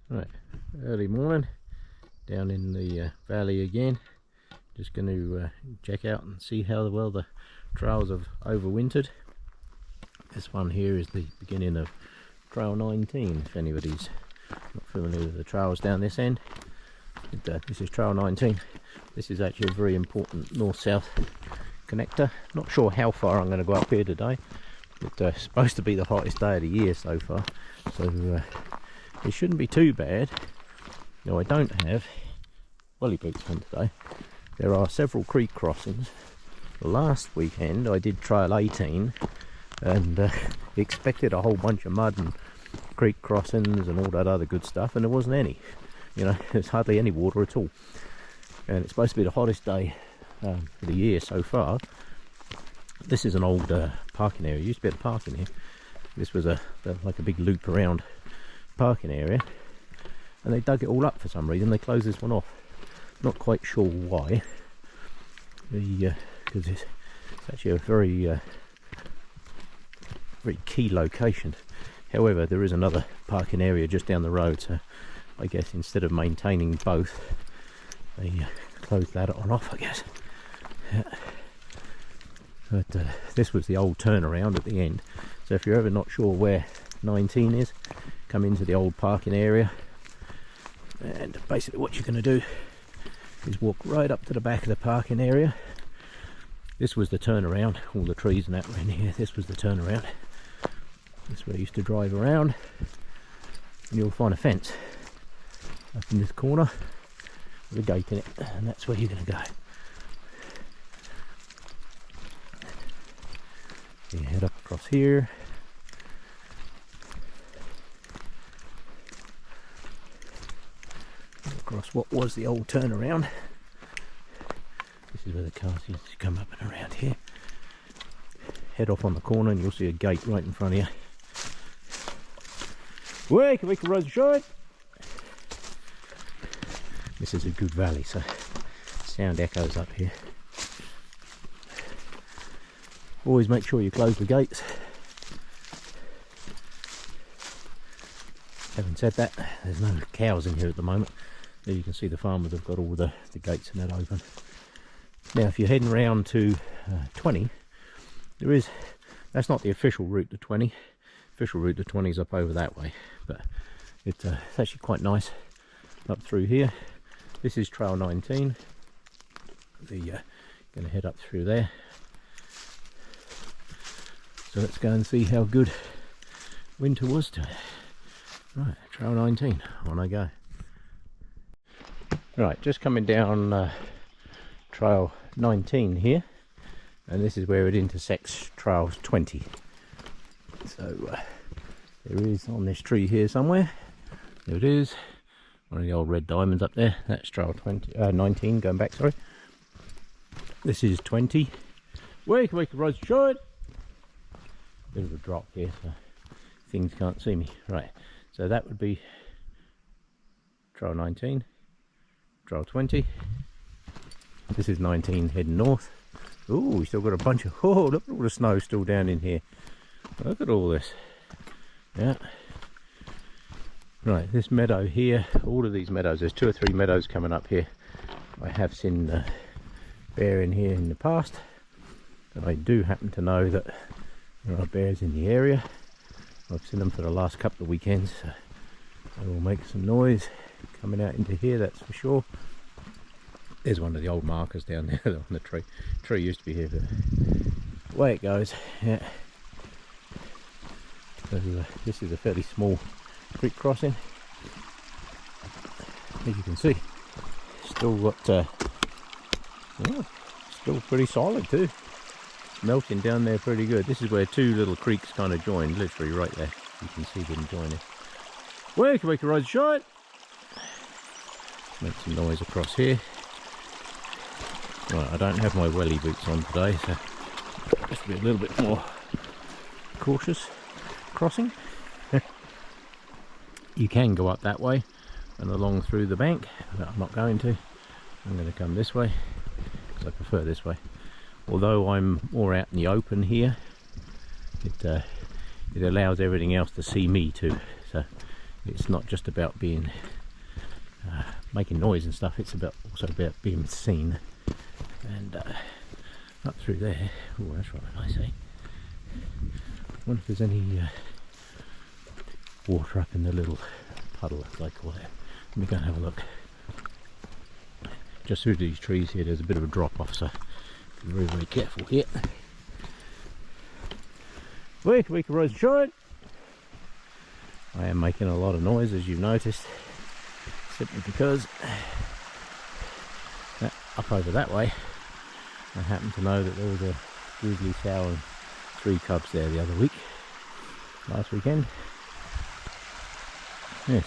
Right, early morning down in the valley again. Just going to check out and see how well the trails have overwintered. This one here is the beginning of trail 19, if anybody's not familiar with the trails down this end. This is trail 19. This is actually a very important north-south connector. Not sure how far I'm going to go up here today. It's supposed to be the hottest day of the year so far, so it shouldn't be too bad. Now I don't have welly boots on today. There are several creek crossings. Last weekend I did trail 18 and expected a whole bunch of mud and creek crossings and all that other good stuff, and there wasn't any. You know, there's hardly any water at all, and it's supposed to be the hottest day for the year so far. This is an old parking area. It used to be able to park in here. This was like a big loop around parking area, and they dug it all up for some reason. They closed this one off. Not quite sure why. Because it's actually a very key location. However, there is another parking area just down the road, so I guess instead of maintaining both, they closed that on off, I guess. Yeah. But this was the old turnaround at the end, so if you're ever not sure where 19 is, come into the old parking area, and basically what you're going to do is walk right up to the back of the parking area. This was the turnaround. All the trees and that were in here. This was the turnaround. This is where I used to drive around, and you'll find a fence up in this corner with a gate in it, and that's where you're going to go. You head up across here. Across what was the old turnaround. This is where the cars used to come up and around here. Head off on the corner and you'll see a gate right in front of you. Wake a road short. This is a good valley, so sound echoes up here. Always make sure you close the gates. Having said that, there's no cows in here at the moment. There you can see the farmers have got all the gates and that open. Now if you're heading round to 20, that's not the official route to 20. Official route to 20 is up over that way, but it's actually quite nice up through here. This is trail 19. Going to head up through there. So let's go and see how good winter was today. Right, trail 19, on I go. Right, just coming down trail 19 here, and this is where it intersects trail 20. So there is on this tree here somewhere. There it is. One of the old red diamonds up there. That's trail 19, going back, sorry. This is 20. Wake the road's short. Bit of a drop here, so things can't see me. Right, so that would be trail 19, trail 20. This is 19 heading north. Oh, we still got a bunch of, oh, look at all the snow still down in here. Look at all this. Yeah. Right, this meadow here, all of these meadows, there's 2 or 3 meadows coming up here. I have seen bear in here in the past, and I do happen to know that there are bears in the area. I've seen them for the last couple of weekends, so they will make some noise coming out into here, that's for sure. There's one of the old markers down there on the tree. The tree used to be here, but away it goes. Yeah. So this is a fairly small creek crossing. As you can see, still got still pretty solid too. Melting down there pretty good. This is where 2 little creeks kind of join, literally right there. You can see them joining. Wake the road short. Make some noise across here. Right, I don't have my welly boots on today, so just be a little bit more cautious crossing. You can go up that way and along through the bank, but I'm not going to. I'm going to come this way because I prefer this way. Although I'm more out in the open here, it allows everything else to see me too. So it's not just about being making noise and stuff, it's also about being seen. And up through there, oh that's right, I say. I wonder if there's any water up in the little puddle, as I call it. Let me go and have a look. Just through these trees here, there's a bit of a drop off, so be very, very careful here. Wake Rise and Shine! I am making a lot of noise, as you've noticed, simply because up over that way, I happen to know that there was a grizzly sow and 3 cubs there the other week, last weekend. Yes,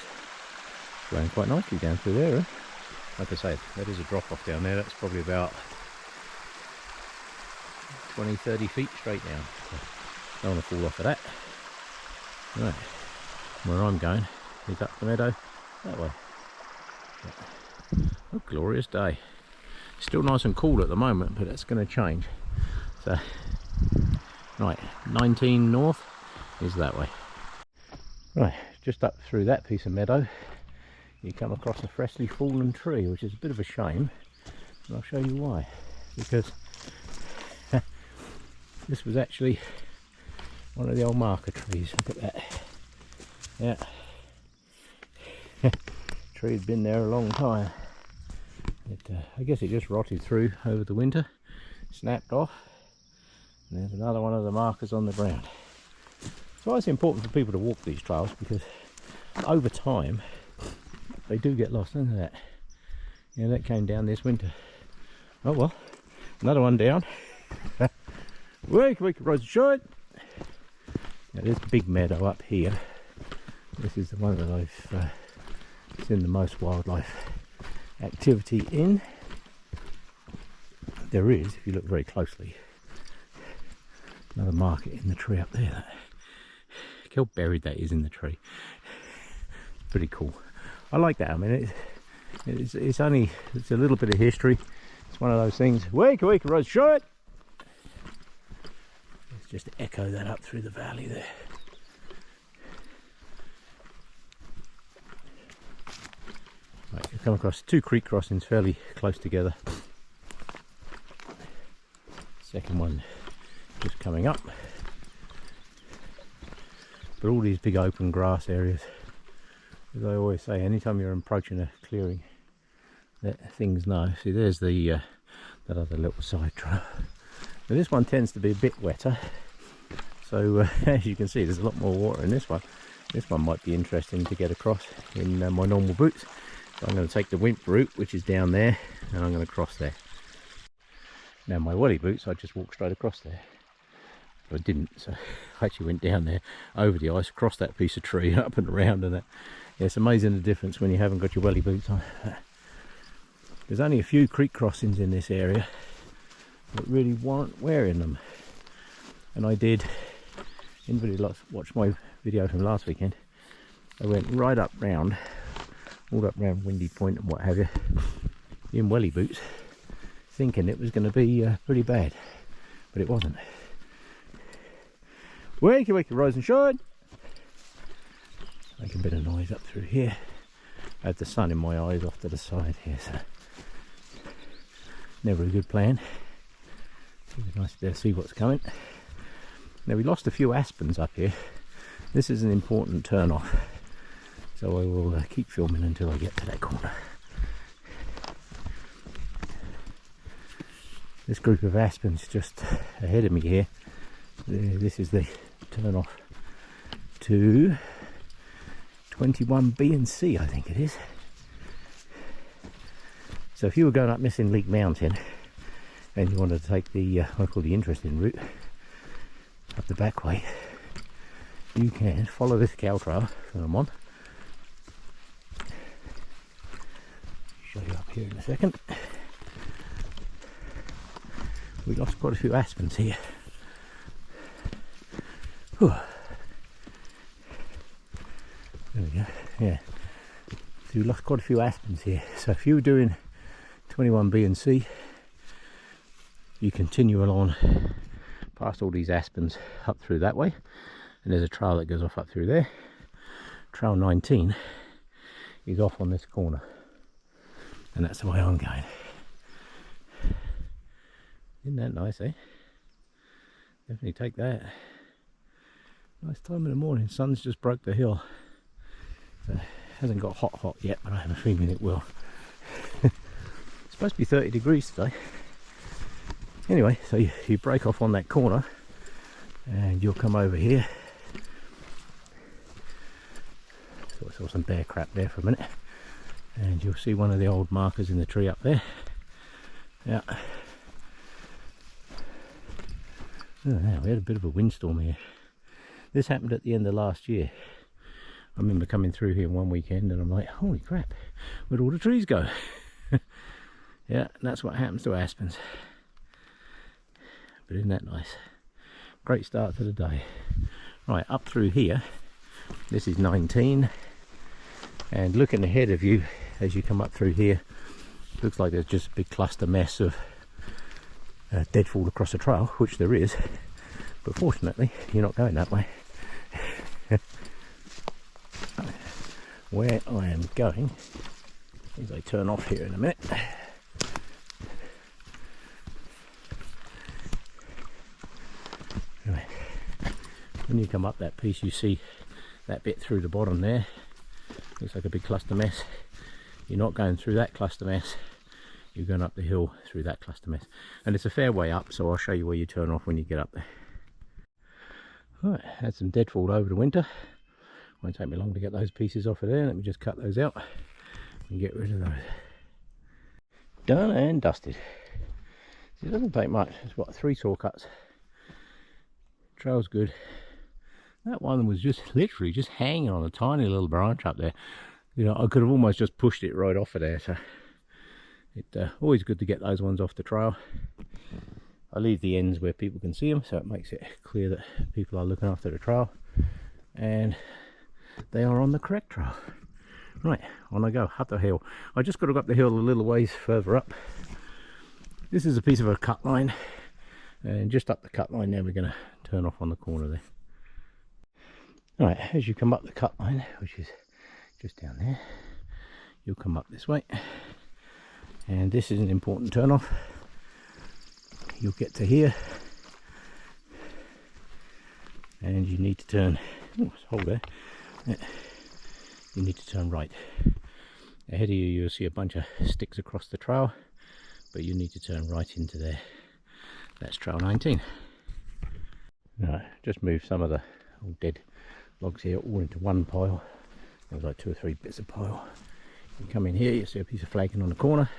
flowing quite nicely down through there. Eh? Like I say, that is a drop off down there. That's probably about 20-30 feet straight down. So don't want to fall off of that. Right, where I'm going is up the meadow that way. A glorious day. Still nice and cool at the moment, but that's going to change. So, right, 19 north is that way. Right, just up through that piece of meadow, you come across a freshly fallen tree, which is a bit of a shame, and I'll show you why. Because this was actually one of the old marker trees. Look at that. Yeah. Tree had been there a long time. I guess it just rotted through over the winter, snapped off, and there's another one of the markers on the ground. So it's important for people to walk these trails, because over time they do get lost. Look at that. Yeah, that came down this winter. Oh well, another one down. Wake Rise and Shine! Now this big meadow up here, this is the one that I've seen the most wildlife activity in. There is, if you look very closely, another marker in the tree up there. Look how buried that is in the tree. Pretty cool. I like that. I mean, it's a little bit of history. It's one of those things. Wake Rise, Shine! Let's just echo that up through the valley there. Right, you come across 2 creek crossings fairly close together. Second one just coming up. But all these big open grass areas, as I always say, anytime you're approaching a clearing, let things know. See, there's the that other little side trail. Now this one tends to be a bit wetter, so as you can see, there's a lot more water in this one. This one might be interesting to get across in my normal boots. So I'm going to take the Wimp route, which is down there, and I'm going to cross there. Now my welly boots, I just walked straight across there. But I didn't, so I actually went down there, over the ice, across that piece of tree, up and around, and that. Yeah, it's amazing the difference when you haven't got your welly boots on. There's only a few creek crossings in this area that really warrant wearing them. And I did, anybody watched my video from last weekend, I went right up round, all up round Windy Point and what have you, in welly boots, thinking it was going to be pretty bad, but it wasn't. Wake Rise and Shine! Make a bit of noise up through here. I have the sun in my eyes off to the side here, so never a good plan. It's nice to be able to see what's coming. Now we lost a few aspens up here. This is an important turn off, so I will keep filming until I get to that corner. This group of aspens just ahead of me here, this is the turn off to 21B and C, I think it is. So if you were going up Missing Lake Mountain and you wanted to take the what I call the interesting route up the back way, you can follow this cow trail that I'm on. Show you up here in a second. We lost quite a few aspens here. Whew. There we go. Yeah. So we lost quite a few aspens here. So if you were doing 21B and C, you continue along past all these aspens up through that way, and there's a trail that goes off up through there. trail 19 is off on this corner, and that's the way I'm going. Isn't that nice, eh? Definitely take that. Nice time in the morning. Sun's just broke the hill, so it hasn't got hot yet, but I have a feeling it will. It's supposed to be 30 degrees today. Anyway, so you break off on that corner and you'll come over here. So I saw some bear crap there for a minute, and you'll see one of the old markers in the tree up there. Yeah. Oh, yeah, we had a bit of a windstorm here. This happened at the end of last year. I remember coming through here one weekend and I'm like, holy crap, where'd all the trees go? Yeah, and that's what happens to aspens. But isn't that nice? Great start to the day. Right, up through here, this is 19, and looking ahead of you as you come up through here, looks like there's just a big cluster mess of deadfall across the trail, which there is, but fortunately you're not going that way. Where I am going, as I turn off here in a minute, anyway, when you come up that piece, you see that bit through the bottom there, looks like a big cluster mess. You're not going through that cluster mess, you're going up the hill through that cluster mess, and it's a fair way up, so I'll show you where you turn off when you get up there. Right, had some deadfall over the winter. Won't take me long to get those pieces off of there. Let me just cut those out and get rid of those. Done and dusted. It doesn't take much. It's what, 3 saw cuts. Trail's good. That one was just literally just hanging on a tiny little branch up there. You know, I could have almost just pushed it right off of there. So it's always good to get those ones off the trail. I leave the ends where people can see them, so it makes it clear that people are looking after the trail and they are on the correct trail. Right, on I go, up the hill. I just got to go up the hill a little ways further up. This is a piece of a cut line, and just up the cut line now we're going to turn off on the corner there. Right, as you come up the cut line, which is just down there, you'll come up this way, and this is an important turn off. You'll get to here, and you need to turn, hold there, you need to turn right. Ahead of you, you'll see a bunch of sticks across the trail, but you need to turn right into there. That's trail 19. Right, just move some of the old dead logs here all into one pile. There's like 2 or 3 bits of pile. You come in here, you see a piece of flagging on the corner,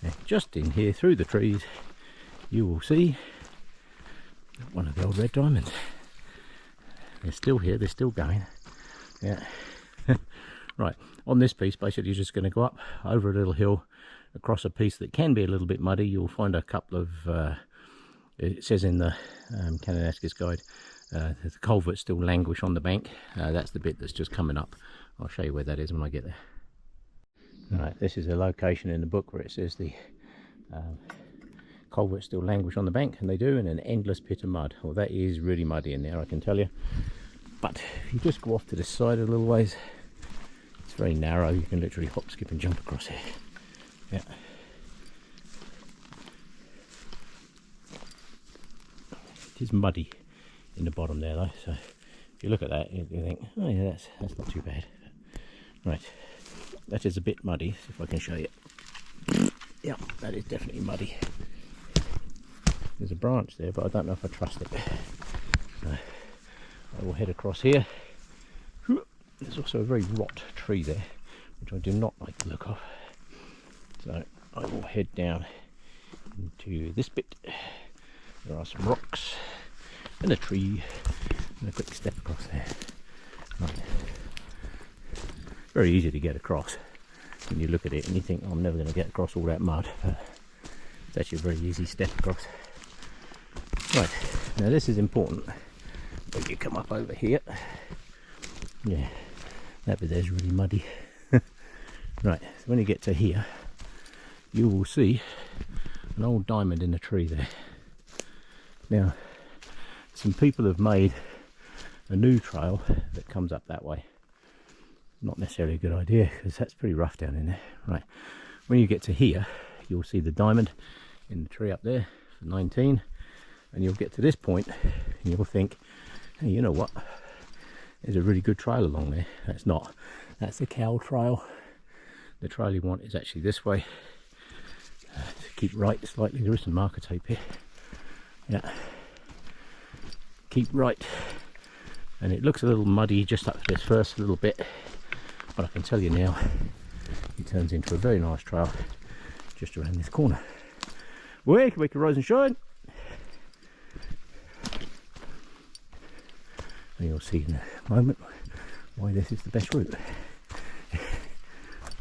and just in here through the trees you will see one of the old red diamonds. They're still here, they're still going. Yeah. Right, on this piece basically you're just going to go up over a little hill across a piece that can be a little bit muddy. You'll find a couple of it says in the Kananaskis guide the culverts still languish on the bank. That's the bit that's just coming up. I'll show you where that is when I get there. Right, this is a location in the book where it says the culverts still languish on the bank, and they do, in an endless pit of mud. Well, that is really muddy in there, I can tell you. But if you just go off to the side a little ways, it's very narrow. You can literally hop, skip and jump across here. Yeah. It is muddy in the bottom there though, so if you look at that you think, oh yeah, that's not too bad. Right, that is a bit muddy. See if I can show you. Yeah, that is definitely muddy. There's a branch there, but I don't know if I trust it. So I will head across here. There's also a very rot tree there, which I do not like the look of. So I will head down into this bit. There are some rocks and a tree and a quick step across there. Right. Very easy to get across when you look at it and you think, oh, I'm never going to get across all that mud, but it's actually a very easy step across. Right, now this is important. When you come up over here, yeah, that bit there's really muddy. Right, so when you get to here, you will see an old diamond in a tree there. Now, some people have made a new trail that comes up that way. not necessarily a good idea because that's pretty rough down in there. Right, when you get to here, you'll see the diamond in the tree up there for 19, and you'll get to this point and you'll think, hey, you know what, there's a really good trail along there. That's not, that's the cow trail. The trail you want is actually this way. To keep right slightly, there is some marker tape here. Yeah, keep right. And it looks a little muddy just up this first little bit, but I can tell you now, it turns into a very nice trail just around this corner. Where can we rise and shine? And you'll see in a moment why this is the best route.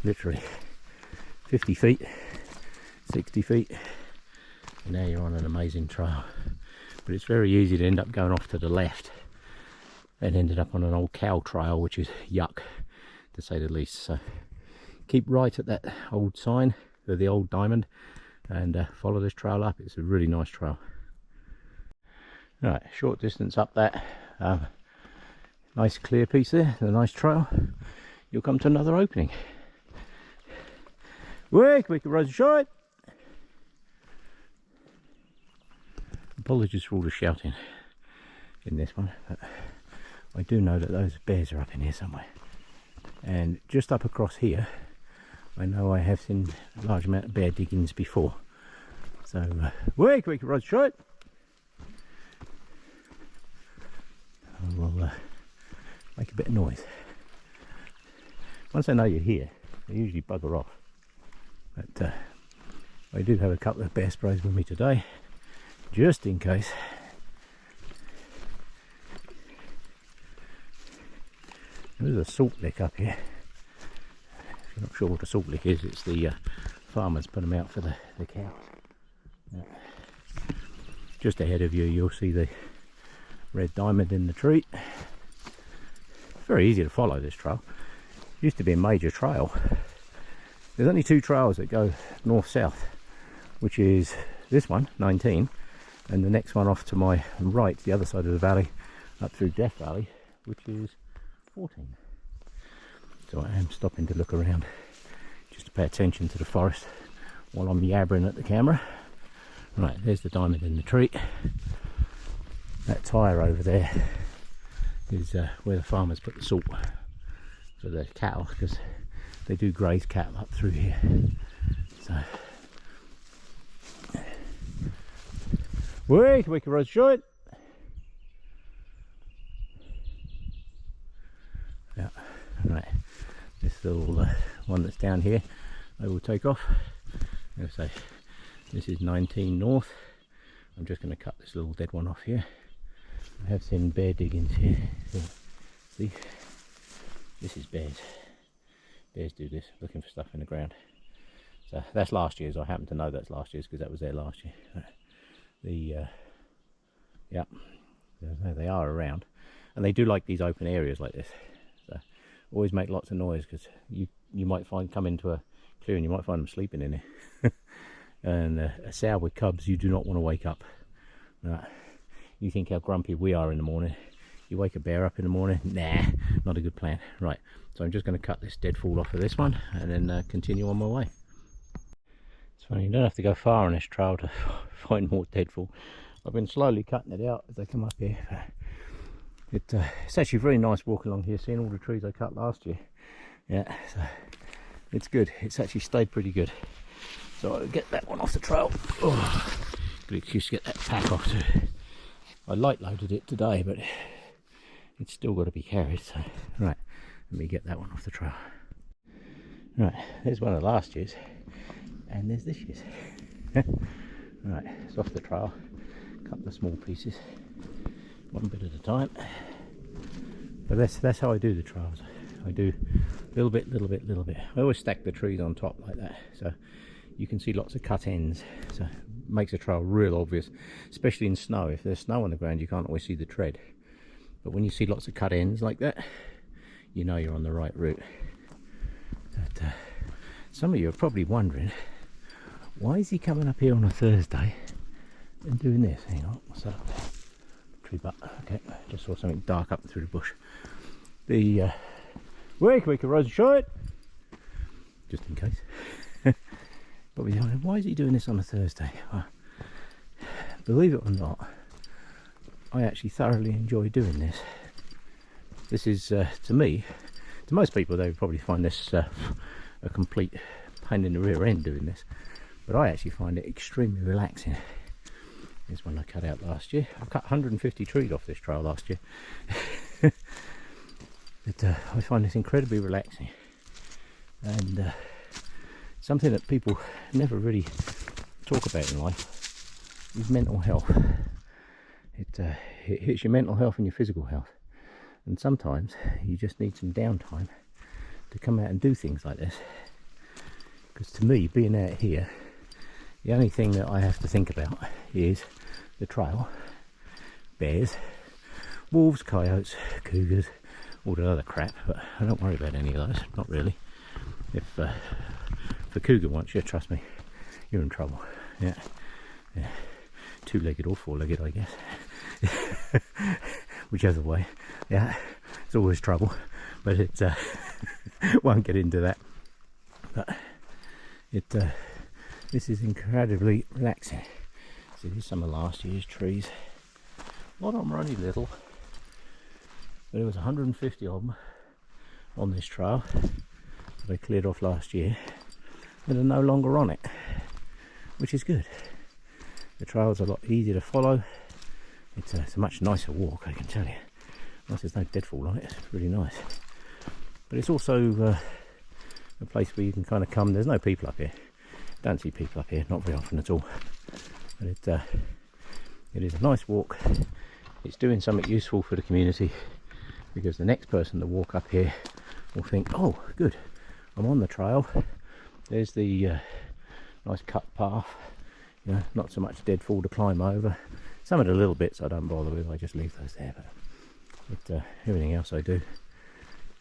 Literally 50 feet, 60 feet, and now you're on an amazing trail. But it's very easy to end up going off to the left and ended up on an old cow trail, which is yuck, to say the least. So keep right at that old sign, or the old diamond, and follow this trail up. It's a really nice trail. Right, short distance up that nice clear piece there, a nice trail. You'll come to another opening. Wake, we can rise and shine. Apologies for all the shouting in this one, but I do know that those bears are up in here somewhere. And just up across here, I know I have seen a large amount of bear diggings before. So, wake, we can rise and shine. We'll make a bit of noise. Once they know you're here, they usually bugger off. But I do have a couple of bear sprays with me today, just in case. There's a salt lick up here. If you're not sure what a salt lick is, it's the farmers put them out for the cows. Just ahead of you, you'll see the red diamond in the tree. It's very easy to follow this trail. It used to be a major trail. There's only two trails that go north-south, which is this one, 19, and the next one off to my right, the other side of the valley, up through Death Valley, which is 14. So I am stopping to look around, just to pay attention to the forest while I'm yabbering at the camera. Right, there's the diamond in the tree. That tyre over there is where the farmers put the salt for the cattle, because they do graze cattle up through here. So, wait, we can run short. Yeah, right. This little one that's down here, I will take off. As I say, this is 19 north. I'm just going to cut this little dead one off here. I have seen bear diggings here. So, see, this is bears. Bears do this, looking for stuff in the ground. So that's last year's. I happen to know that's last year's because that was there last year. Yeah, they are around, and they do like these open areas like this. So always make lots of noise, because you might come into a clearing, you might find them sleeping in here. And a sow with cubs, you do not want to wake up. Right. You think how grumpy we are in the morning. You wake a bear up in the morning, nah, not a good plan. Right, so I'm just going to cut this deadfall off of this one and then continue on my way. It's funny, you don't have to go far on this trail to find more deadfall. I've been slowly cutting it out as they come up here. It's actually very nice walking along here, seeing all the trees I cut last year. Yeah, so it's good. It's actually stayed pretty good. So I'll get that one off the trail. Oh, good excuse to get that pack off too. I light loaded it today, but it's still got to be carried. So right, let me get that one off the trail. Right, there's one of last year's, and there's this year's. Right, it's off the trail. A couple of small pieces, one bit at a time. But that's how I do the trails. I do little bit, little bit, little bit. I always stack the trees on top like that, so you can see lots of cut ends. So it makes a trail real obvious, especially in snow. If there's snow on the ground, you can't always see the tread. But when you see lots of cut ends like that, you know you're on the right route. But some of you are probably wondering, why is he coming up here on a Thursday and doing this? Hang on, what's that up there? Tree butt. Okay, just saw something dark up through the bush. The Wake, Rose short. Just in case. But we're wondering, why is he doing this on a Thursday? Well, believe it or not, I actually thoroughly enjoy doing this. This is, to me, to most people, they would probably find this a complete pain in the rear end doing this. But I actually find it extremely relaxing. Here's one I cut out last year. I cut 150 trees off this trail last year. But I find this incredibly relaxing. And something that people never really talk about in life is mental health. It hits your mental health and your physical health. And sometimes you just need some downtime to come out and do things like this. Because to me, being out here, the only thing that I have to think about is the trail, bears, wolves, coyotes, cougars, all the other crap, but I don't worry about any of those, not really. If a cougar wants you, trust me, you're in trouble. Yeah. Two-legged or four-legged, I guess. Whichever way. Yeah, it's always trouble, but it won't get into that. But this is incredibly relaxing. See, here's some of last year's trees. A lot of them are only little, but there was 150 of them on this trail that I cleared off last year that are no longer on it, which is good. The trail's a lot easier to follow. It's a much nicer walk, I can tell you. Once there's no deadfall on it, it's really nice. But it's also a place where you can kind of come. There's no people up here. Don't see people up here, not very often at all. But it is a nice walk. It's doing something useful for the community, because the next person to walk up here will think, oh, good, I'm on the trail. There's the nice cut path. You know, not so much deadfall to climb over. Some of the little bits I don't bother with, I just leave those there. But everything else I do.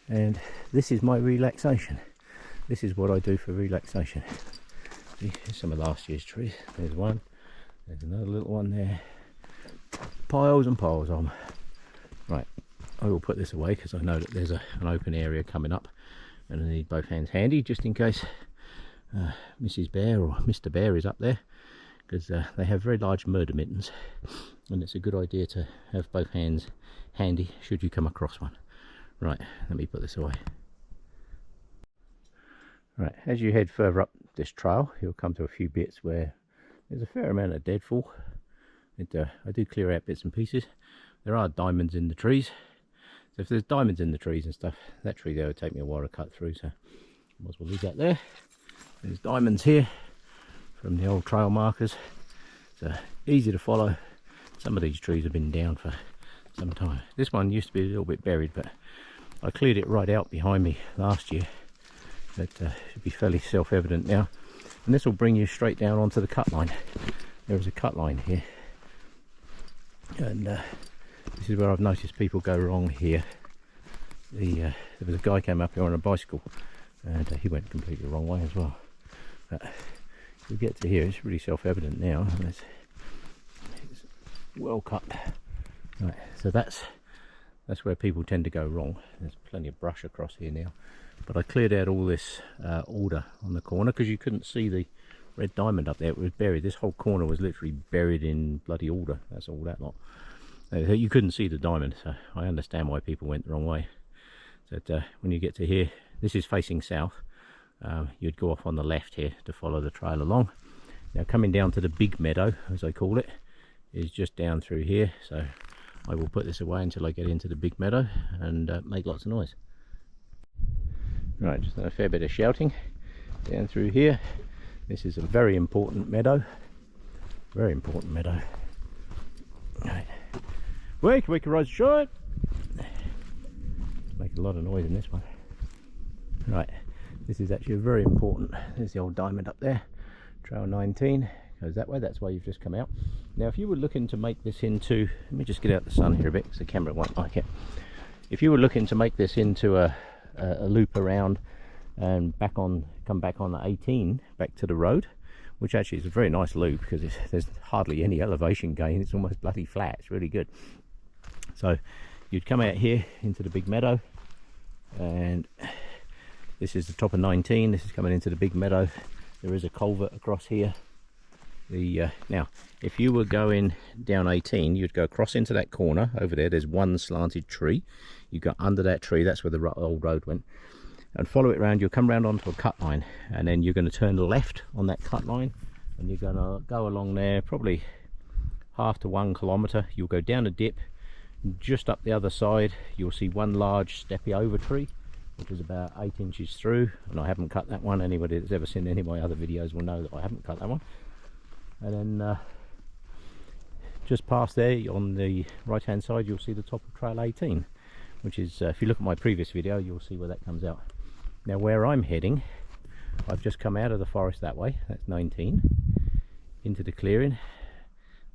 And this is my relaxation. This is what I do for relaxation. See, here's some of last year's trees. There's one. There's another little one there. Piles and piles of them. Right, I will put this away because I know that there's an open area coming up, and I need both hands handy just in case Mrs. Bear or Mr. Bear is up there, because they have very large murder mittens, and it's a good idea to have both hands handy should you come across one. Right, let me put this away. Right, as you head further up this trail, you'll come to a few bits where there's a fair amount of deadfall. I do clear out bits and pieces. There are diamonds in the trees, so if there's diamonds in the trees and stuff, that tree there would take me a while to cut through, so might as well leave that there. There's diamonds here from the old trail markers, so easy to follow. Some of these trees have been down for some time. This one used to be a little bit buried, but I cleared it right out behind me last year. That should be fairly self-evident now, and this will bring you straight down onto the cut line. There is a cut line here, and this is where I've noticed people go wrong here. There was a guy came up here on a bicycle, and he went completely the wrong way as well. But you get to here, it's really self-evident now, and it's well cut. Right, so that's where people tend to go wrong. There's plenty of brush across here now, but I cleared out all this alder on the corner because you couldn't see the red diamond up there. It was buried. This whole corner was literally buried in bloody alder. That's all that lot. You couldn't see the diamond, so I understand why people went the wrong way. So when you get to here, this is facing south. You'd go off on the left here to follow the trail along. Now coming down to the big meadow, as I call it, is just down through here. So I will put this away until I get into the big meadow and make lots of noise. Right, just a fair bit of shouting down through here. This is a very important meadow. Very important meadow. Right. Wake, rise short. Make a lot of noise in this one. Right, this is actually very important. There's the old diamond up there. Trail 19 goes that way. That's why you've just come out. Now, if you were looking to make this into, let me just get out the sun here a bit because the camera won't like it. If you were looking to make this into a loop around and come back on the 18 back to the road, which actually is a very nice loop because there's hardly any elevation gain. It's almost bloody flat. It's really good. So you'd come out here into the big meadow and This is the top of 19. This is coming into the big meadow. There is a culvert across here. Now, if you were going down 18, you'd go across into that corner over there. There's one slanted tree. You go under that tree. That's where the old road went. And follow it around. You'll come round onto a cut line, and then you're going to turn left on that cut line, and you're going to go along there, probably half to 1 kilometre. You'll go down a dip. Just up the other side, you'll see one large steppy over tree, which is about 8 inches through, and I haven't cut that one. Anybody that's ever seen any of my other videos will know that I haven't cut that one. And then just past there on the right hand side, you'll see the top of trail 18, which is, if you look at my previous video, you'll see where that comes out. Now where I'm heading, I've just come out of the forest that way, that's 19, into the clearing,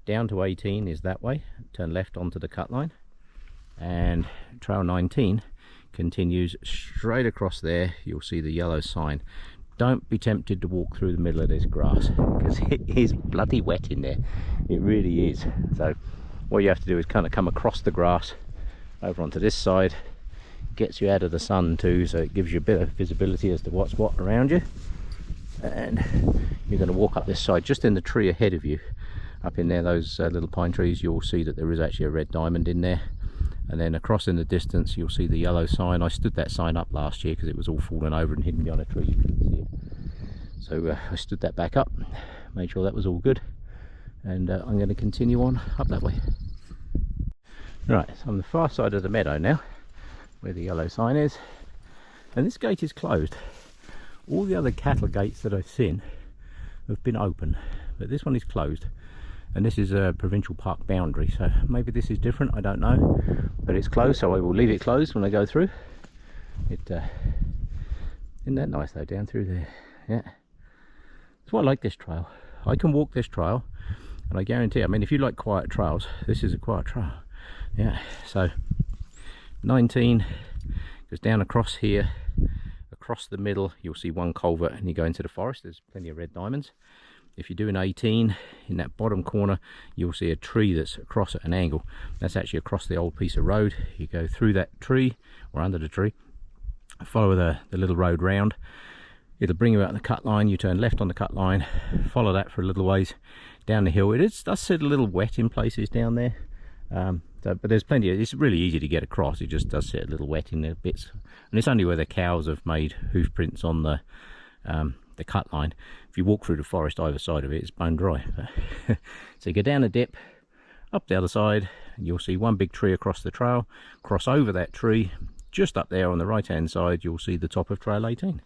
down to 18 is that way, turn left onto the cut line, and trail 19 continues straight across there. You'll see the yellow sign. Don't be tempted to walk through the middle of this grass, because it is bloody wet in there. It really is. So what you have to do is kind of come across the grass over onto this side. Gets you out of the sun too, so it gives you a bit of visibility as to what's what around you. And you're going to walk up this side, just in the tree ahead of you, up in there, those little pine trees. You'll see that there is actually a red diamond in there. And then across in the distance, you'll see the yellow sign. I stood that sign up last year because it was all fallen over and hidden behind a tree. You couldn't see it. So I stood that back up, made sure that was all good, and I'm going to continue on up that way. Right, so I'm on the far side of the meadow now, where the yellow sign is, and this gate is closed. All the other cattle gates that I've seen have been open, but this one is closed. And this is a provincial park boundary, so maybe this is different, I don't know, but it's closed, so I will leave it closed when I go through. Isn't that nice though, down through there? Yeah, that's why I like this trail. I can walk this trail, and I guarantee, I mean, if you like quiet trails, this is a quiet trail. Yeah, so 19 goes down across here, across the middle, you'll see one culvert, and you go into the forest. There's plenty of red diamonds. If you're doing 18, in that bottom corner, you'll see a tree that's across at an angle. That's actually across the old piece of road. You go through that tree, or under the tree, follow the little road round. It'll bring you out on the cut line. You turn left on the cut line, follow that for a little ways down the hill. It does sit a little wet in places down there, but there's plenty of, it's really easy to get across. It just does sit a little wet in the bits, and it's only where the cows have made hoof prints on the cut line. If you walk through the forest either side of it, it's bone dry. So you go down a dip, up the other side, and you'll see one big tree across the trail. Cross over that tree, just up there on the right hand side, you'll see the top of trail 18.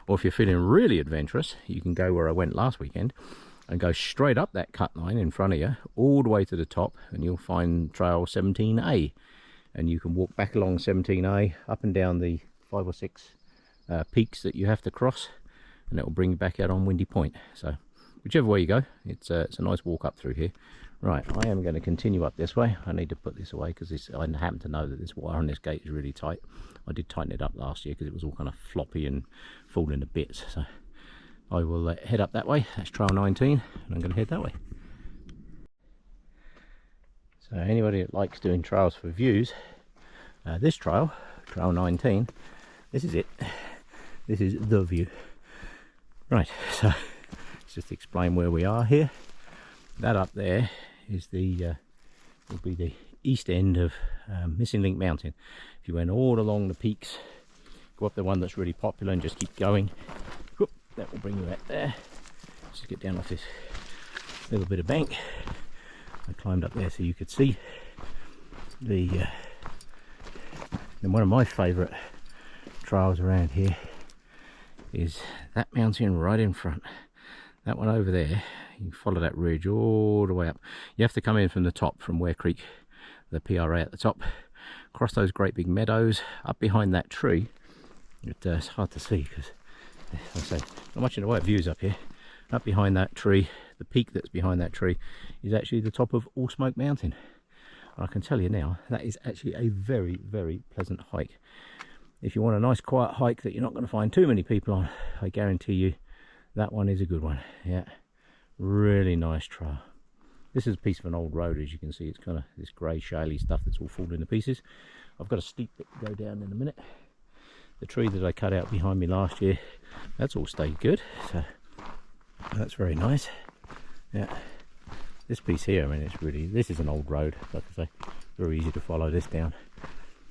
Or if you're feeling really adventurous, you can go where I went last weekend and go straight up that cut line in front of you, all the way to the top, and you'll find trail 17A. And you can walk back along 17A, up and down the 5 or 6 peaks that you have to cross, and it will bring you back out on Windy Point. So whichever way you go, it's a nice walk up through here. Right, I am going to continue up this way. I need to put this away because I happen to know that this wire on this gate is really tight. I did tighten it up last year because it was all kind of floppy and falling to bits. So I will head up that way. That's trail 19, and I'm going to head that way. So anybody that likes doing trails for views, this trail 19, this is it. This is the view. Right, so let's just explain where we are here. That up there is will be the east end of Missing Link Mountain. If you went all along the peaks, go up the one that's really popular and just keep going, whoop, that will bring you out there. Just get down off this little bit of bank. I climbed up there so you could see the and one of my favourite trails around here is that mountain right in front. That one over there, you can follow that ridge all the way up. You have to come in from the top, from Ware Creek, the PRA at the top, across those great big meadows, up behind that tree. It's hard to see because, as I say, not much in the way of views up here. Up behind that tree, the peak that's behind that tree is actually the top of All Smoke Mountain. And I can tell you now, that is actually a very, very pleasant hike. If you want a nice quiet hike that you're not going to find too many people on, I guarantee you that one is a good one. Yeah, really nice trail. This is a piece of an old road, as you can see. It's kind of this grey shaly stuff that's all falling to pieces. I've got a steep bit to go down in a minute. the tree that I cut out behind me last year, that's all stayed good, so that's very nice. Yeah, this piece here, I mean, it's really, this is an old road, like I say, very easy to follow this down.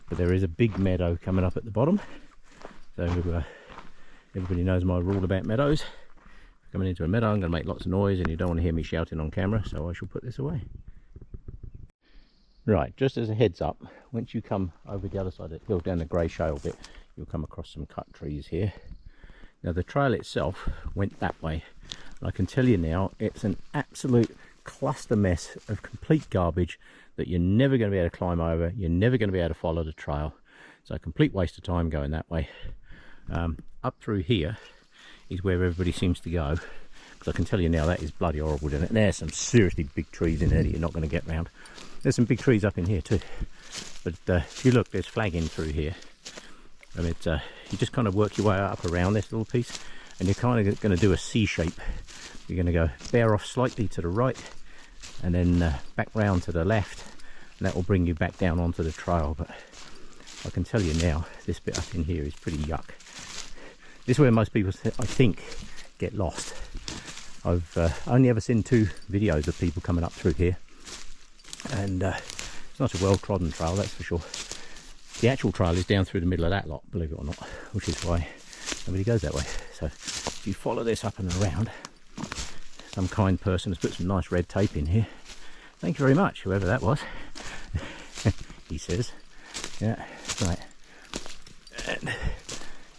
But there is a big meadow coming up at the bottom, so everybody knows my rule about meadows. Coming into a meadow, I'm going to make lots of noise, and you don't want to hear me shouting on camera, so I shall put this away. Right, just as a heads up, once you come over the other side of the hill down the grey shale bit, you'll come across some cut trees here. Now the trail itself went that way, and I can tell you now, it's an absolute cluster mess of complete garbage that you're never going to be able to climb over, you're never going to be able to follow the trail. So a complete waste of time going that way. Up through here is where everybody seems to go, because I can tell you now that is bloody horrible, isn't it? And there's some seriously big trees in there that you're not going to get round. There's some big trees up in here too, but if you look, there's flagging through here, and it's you just kind of work your way up around this little piece, and you're kind of going to do a C shape. You're going to go bear off slightly to the right, and then back round to the left, and that will bring you back down onto the trail. But I can tell you now, this bit up in here is pretty yuck. This is where most people, I think, get lost. I've only ever seen 2 videos of people coming up through here, and it's not a well-trodden trail, that's for sure. The actual trail is down through the middle of that lot, believe it or not, which is why nobody goes that way. So if you follow this up and around, some kind person has put some nice red tape in here. Thank you very much, whoever that was. He says. Yeah, right. And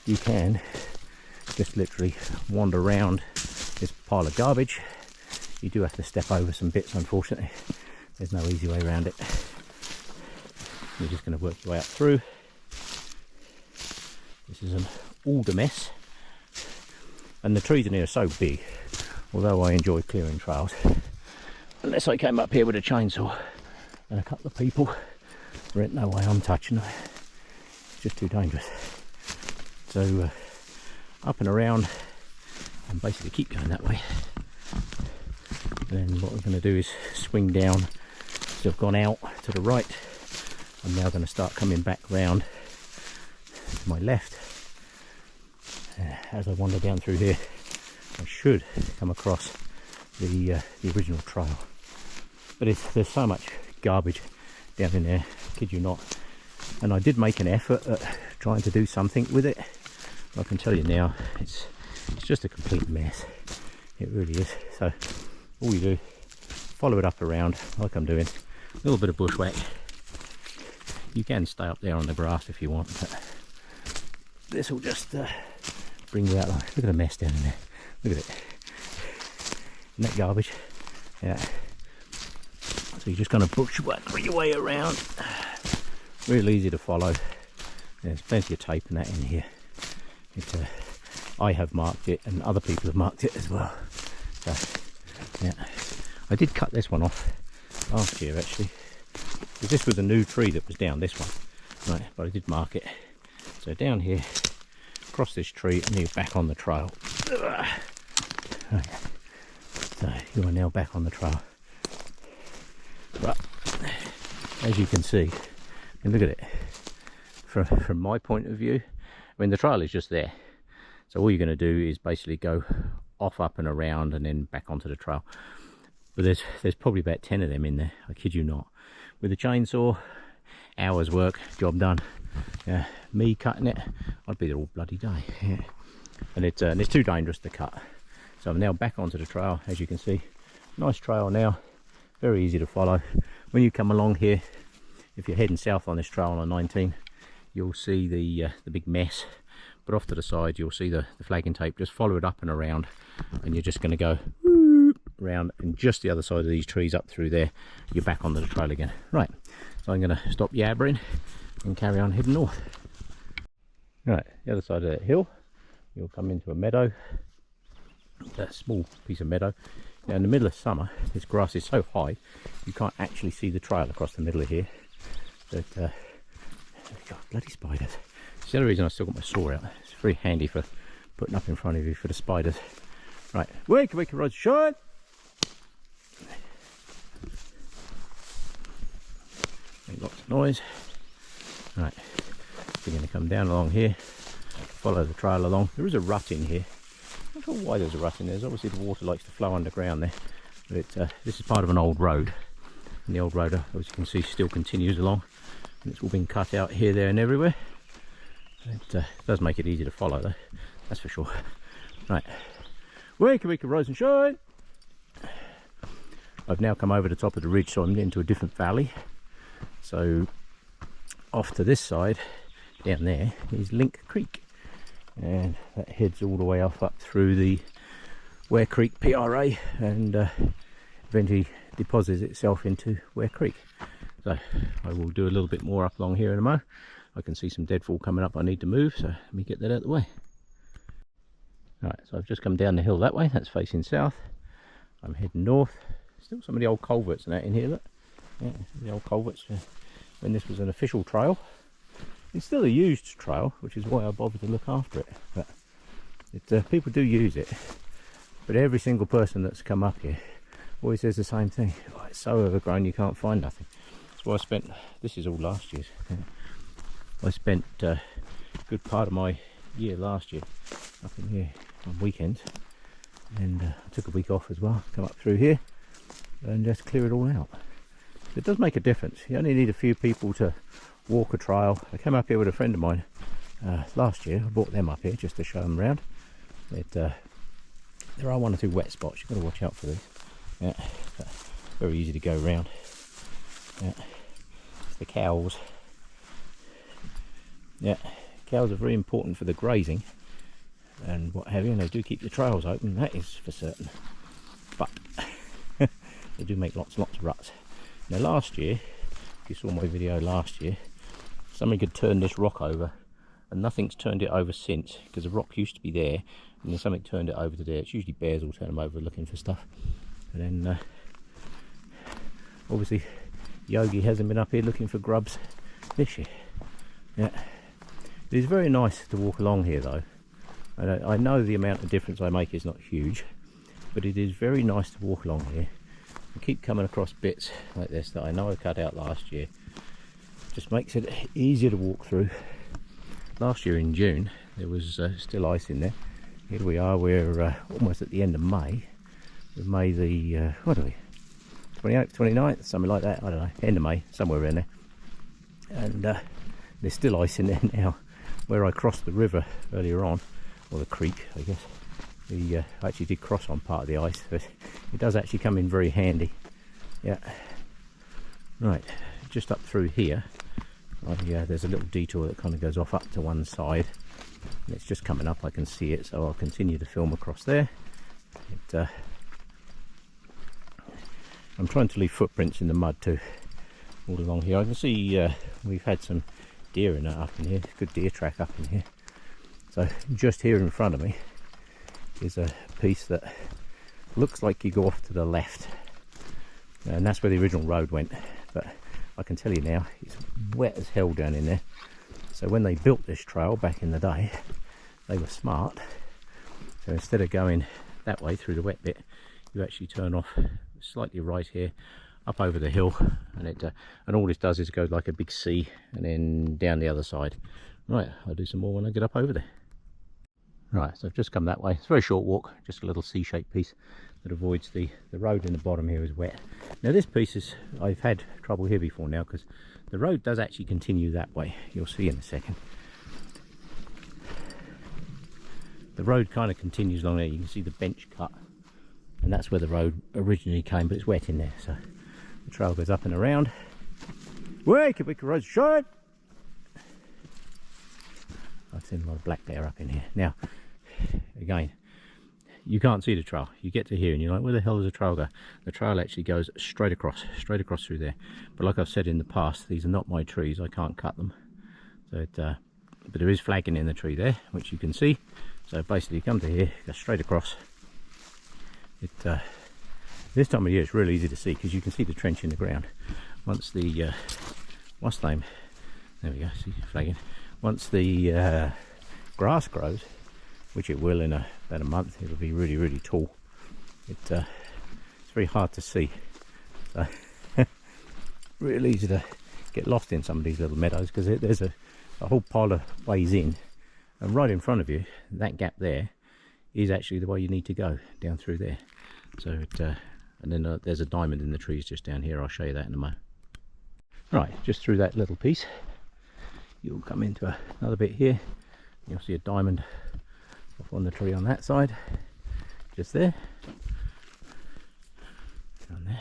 you can just literally wander around this pile of garbage. You do have to step over some bits, unfortunately. There's no easy way around it. You're just going to work your way up through. This is an alder mess. And the trees in here are so big, although I enjoy clearing trails, unless I came up here with a chainsaw and a couple of people, there ain't no way I'm touching them. It's just too dangerous. So up and around, and basically keep going that way. And then what we're going to do is swing down. So I've gone out to the right. I'm now going to start coming back round to my left. As I wander down through here, I should come across the original trail. But there's so much garbage down in there, kid you not. And I did make an effort at trying to do something with it. I can tell you now, it's just a complete mess. It really is. So all you do, follow it up around like I'm doing. A little bit of bushwhack. You can stay up there on the grass if you want, but this will just bring you out. Look at the mess down in there. Look at it. Isn't that garbage? Yeah. So you're just going to bushwhack your way around. Real easy to follow. There's plenty of tape and that in here. I have marked it, and other people have marked it as well. So yeah, I did cut this one off last year actually, because this was a new tree that was down this one, right? But I did mark it. So down here, across this tree, and you're back on the trail. Right. So you are now back on the trail. But as you can see, and look at it, from my point of view, I mean the trail is just there. So all you're going to do is basically go off, up and around, and then back onto the trail. But there's probably about 10 of them in there, I kid you not. With a chainsaw, hours work, job done. Me cutting it, I'd be there all bloody day. Yeah. And it's too dangerous to cut. So I'm now back onto the trail, as you can see. Nice trail now, very easy to follow. When you come along here, if you're heading south on this trail on 19, you'll see the big mess. But off to the side, you'll see the flagging tape. Just follow it up and around, and you're just going to go around, and just the other side of these trees up through there, you're back onto the trail again. Right, so I'm going to stop yabbering and carry on heading north. Right, the other side of that hill, you'll come into a meadow, that small piece of meadow. Now in the middle of summer, this grass is so high, you can't actually see the trail across the middle of here. But, God, bloody spiders. It's the other reason I still got my saw out. It's very handy for putting up in front of you for the spiders. Right, wake, Rod, shut! Make lots of noise. Right, we're going to come down along here. follow the trail along. There is a rut in here. I'm not sure why there's a rut in there. There's obviously the water likes to flow underground there. But this is part of an old road. And the old road, as you can see, still continues along. And it's all been cut out here, there and everywhere. It does make it easy to follow though, that's for sure. Right, wake up, rise and shine. I've now come over the top of the ridge, so I'm into a different valley. So off to this side, down there, is Link Creek. And that heads all the way off up through the Ware Creek PRA and eventually deposits itself into Ware Creek. So I will do a little bit more up along here in a moment. I can see some deadfall coming up I need to move, so let me get that out of the way. Right, so I've just come down the hill that way, that's facing south. I'm heading north. Still some of the old culverts and that in here, look. Yeah, the old culverts when this was an official trail. It's still a used trail, which is why I bothered to look after it. But people do use it. But every single person that's come up here always says the same thing. Oh, it's so overgrown you can't find nothing. That's why I spent, this is all last year's. I spent a good part of my year last year up in here on weekends, and I took a week off as well, come up through here and just clear it all out. It does make a difference. You only need a few people to walk a trail. I came up here with a friend of mine last year. I brought them up here just to show them around. There are one or two wet spots, you've got to watch out for these. Yeah, very easy to go around. Yeah, it's the cows. Yeah, cows are very important for the grazing and what have you, and they do keep the trails open, that is for certain. But they do make lots and lots of ruts. Now last year, if you saw my video last year, somebody could turn this rock over, and nothing's turned it over since, because the rock used to be there, and then something turned it over to there. It's usually bears will turn them over looking for stuff. And then obviously Yogi hasn't been up here looking for grubs this year. Yeah. It is very nice to walk along here though. I know the amount of difference I make is not huge, but it is very nice to walk along here and keep coming across bits like this that I know I cut out last year. Just makes it easier to walk through. Last year in June there was still ice in there. Here we are, we're almost at the end of May. We've made the, what are we, 28th, 29th, something like that, I don't know, end of May, somewhere in there. And there's still ice in there now. Where I crossed the river earlier on, or the creek I guess, I actually did cross on part of the ice, but it does actually come in very handy. Yeah. Right, just up through here, there's a little detour that kind of goes off up to one side. And it's just coming up, I can see it, so I'll continue to film across there. I'm trying to leave footprints in the mud too, all along here. I can see we've had some deer in it up in here, good deer track up in here. So just here in front of me is a piece that looks like you go off to the left, and that's where the original road went. But I can tell you now, it's wet as hell down in there. So when they built this trail back in the day, they were smart. So instead of going that way through the wet bit, you actually turn off slightly right here, up over the hill, and all this does is go like a big C and then down the other side. Right, I'll do some more when I get up over there. Right, so I've just come that way. It's a very short walk, just a little C-shaped piece that avoids the road in the bottom here is wet. Now this piece is, I've had trouble here before now because the road does actually continue that way. You'll see in a second. The road kind of continues along there. You can see the bench cut, and that's where the road originally came, but it's wet in there, so the trail goes up and around. Wake up, road shine! I've seen a lot of black bear up in here. Now, again, you can't see the trail. You get to here and you're like, where the hell does the trail go? The trail actually goes straight across through there. But like I've said in the past, these are not my trees. I can't cut them. So but there is flagging in the tree there, which you can see. So basically you come to here, go straight across. This time of year it's really easy to see because you can see the trench in the ground. Once the what's the name? There we go, see flagging. Once the grass grows, which it will in about a month, it'll be really, really tall. It's very hard to see. So really easy to get lost in some of these little meadows because there's a whole pile of ways in, And right in front of you, that gap there is actually the way you need to go, down through there. So and then there's a diamond in the trees just down here. I'll show you that in a moment. Right, just through that little piece, you'll come into another bit here. You'll see a diamond off on the tree on that side, just there. Down there.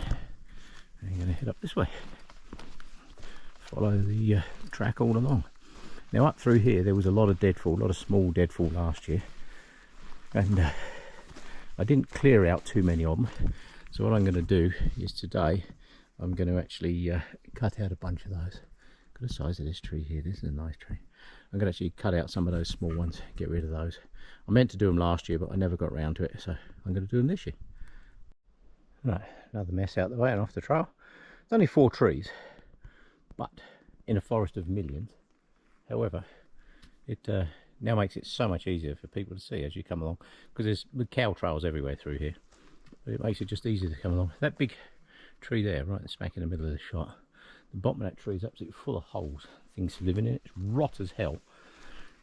And you're going to head up this way. Follow the track all along. Now up through here there was a lot of deadfall, a lot of small deadfall last year, and I didn't clear out too many of them. So what I'm going to do is today I'm going to actually cut out a bunch of those. Look at the size of this tree here. This is a nice tree. I'm going to actually cut out some of those small ones, get rid of those. I meant to do them last year, but I never got around to it, so I'm going to do them this year. Right, another mess out the way and off the trail. It's only 4 trees, but in a forest of millions. However, it now makes it so much easier for people to see as you come along, because there's cow trails everywhere through here. But it makes it just easier to come along. That big tree there, right smack in the middle of the shot, the bottom of that tree is absolutely full of holes, things living in it. It's rot as hell.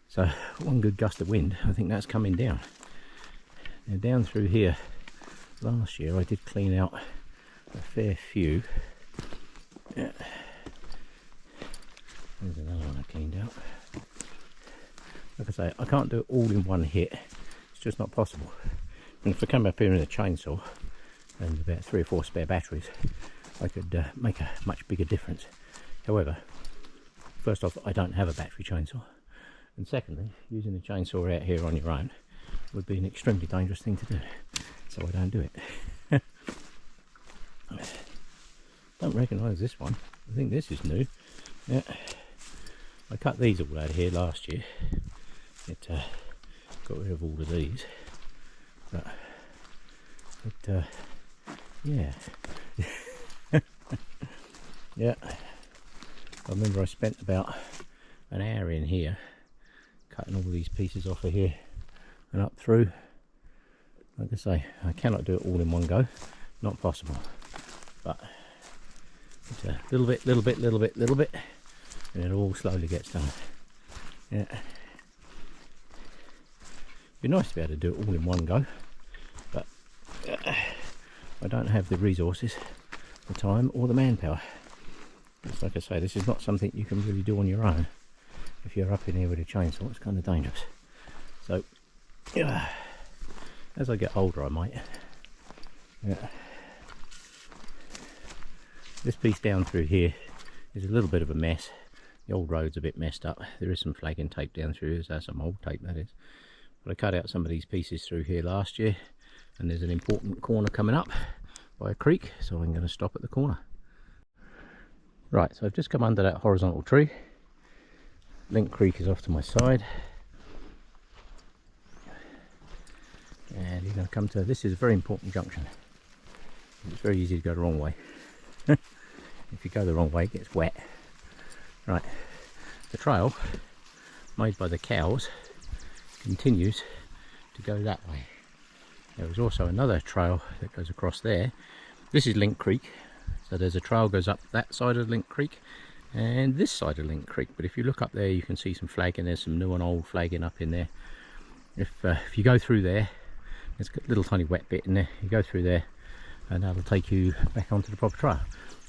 So one good gust of wind, I think that's coming down. Now down through here, last year I did clean out a fair few. Yeah. There's another one I cleaned out. Like I say, I can't do it all in one hit. It's just not possible. And if I come up here in a chainsaw and about 3 or 4 spare batteries, I could make a much bigger difference. However, first off, I don't have a battery chainsaw, and secondly, using a chainsaw out here on your own would be an extremely dangerous thing to do, so I don't do it. Don't recognise this one. I think this is new. Yeah, I cut these all out of here last year. It got rid of all of these, but yeah. Yeah, I remember I spent about an hour in here cutting all these pieces off of here and up through. Like I say, I cannot do it all in one go, not possible, but it's a little bit, and it all slowly gets done. Yeah, it'd be nice to be able to do it all in one go, but I don't have the resources, the time or the manpower. It's like I say, this is not something you can really do on your own. If you're up in here with a chainsaw, it's kind of dangerous. So yeah, as I get older I might. Yeah. This piece down through here is a little bit of a mess. The old road's a bit messed up. There is some flagging tape down through, there's some old tape that is. But I cut out some of these pieces through here last year, and there's an important corner coming up by a creek, so I'm going to stop at the corner. Right, so I've just come under that horizontal tree. Link Creek is off to my side. And you're going to come to, this is a very important junction. It's very easy to go the wrong way. If you go the wrong way, it gets wet. Right, the trail made by the cows continues to go that way. There was also another trail that goes across there. This is Link Creek, so there's a trail goes up that side of Link Creek and this side of Link Creek. But if you look up there, you can see some flagging. There's some new and old flagging up in there. If you go through there, there's a little tiny wet bit in there. You go through there, and that'll take you back onto the proper trail.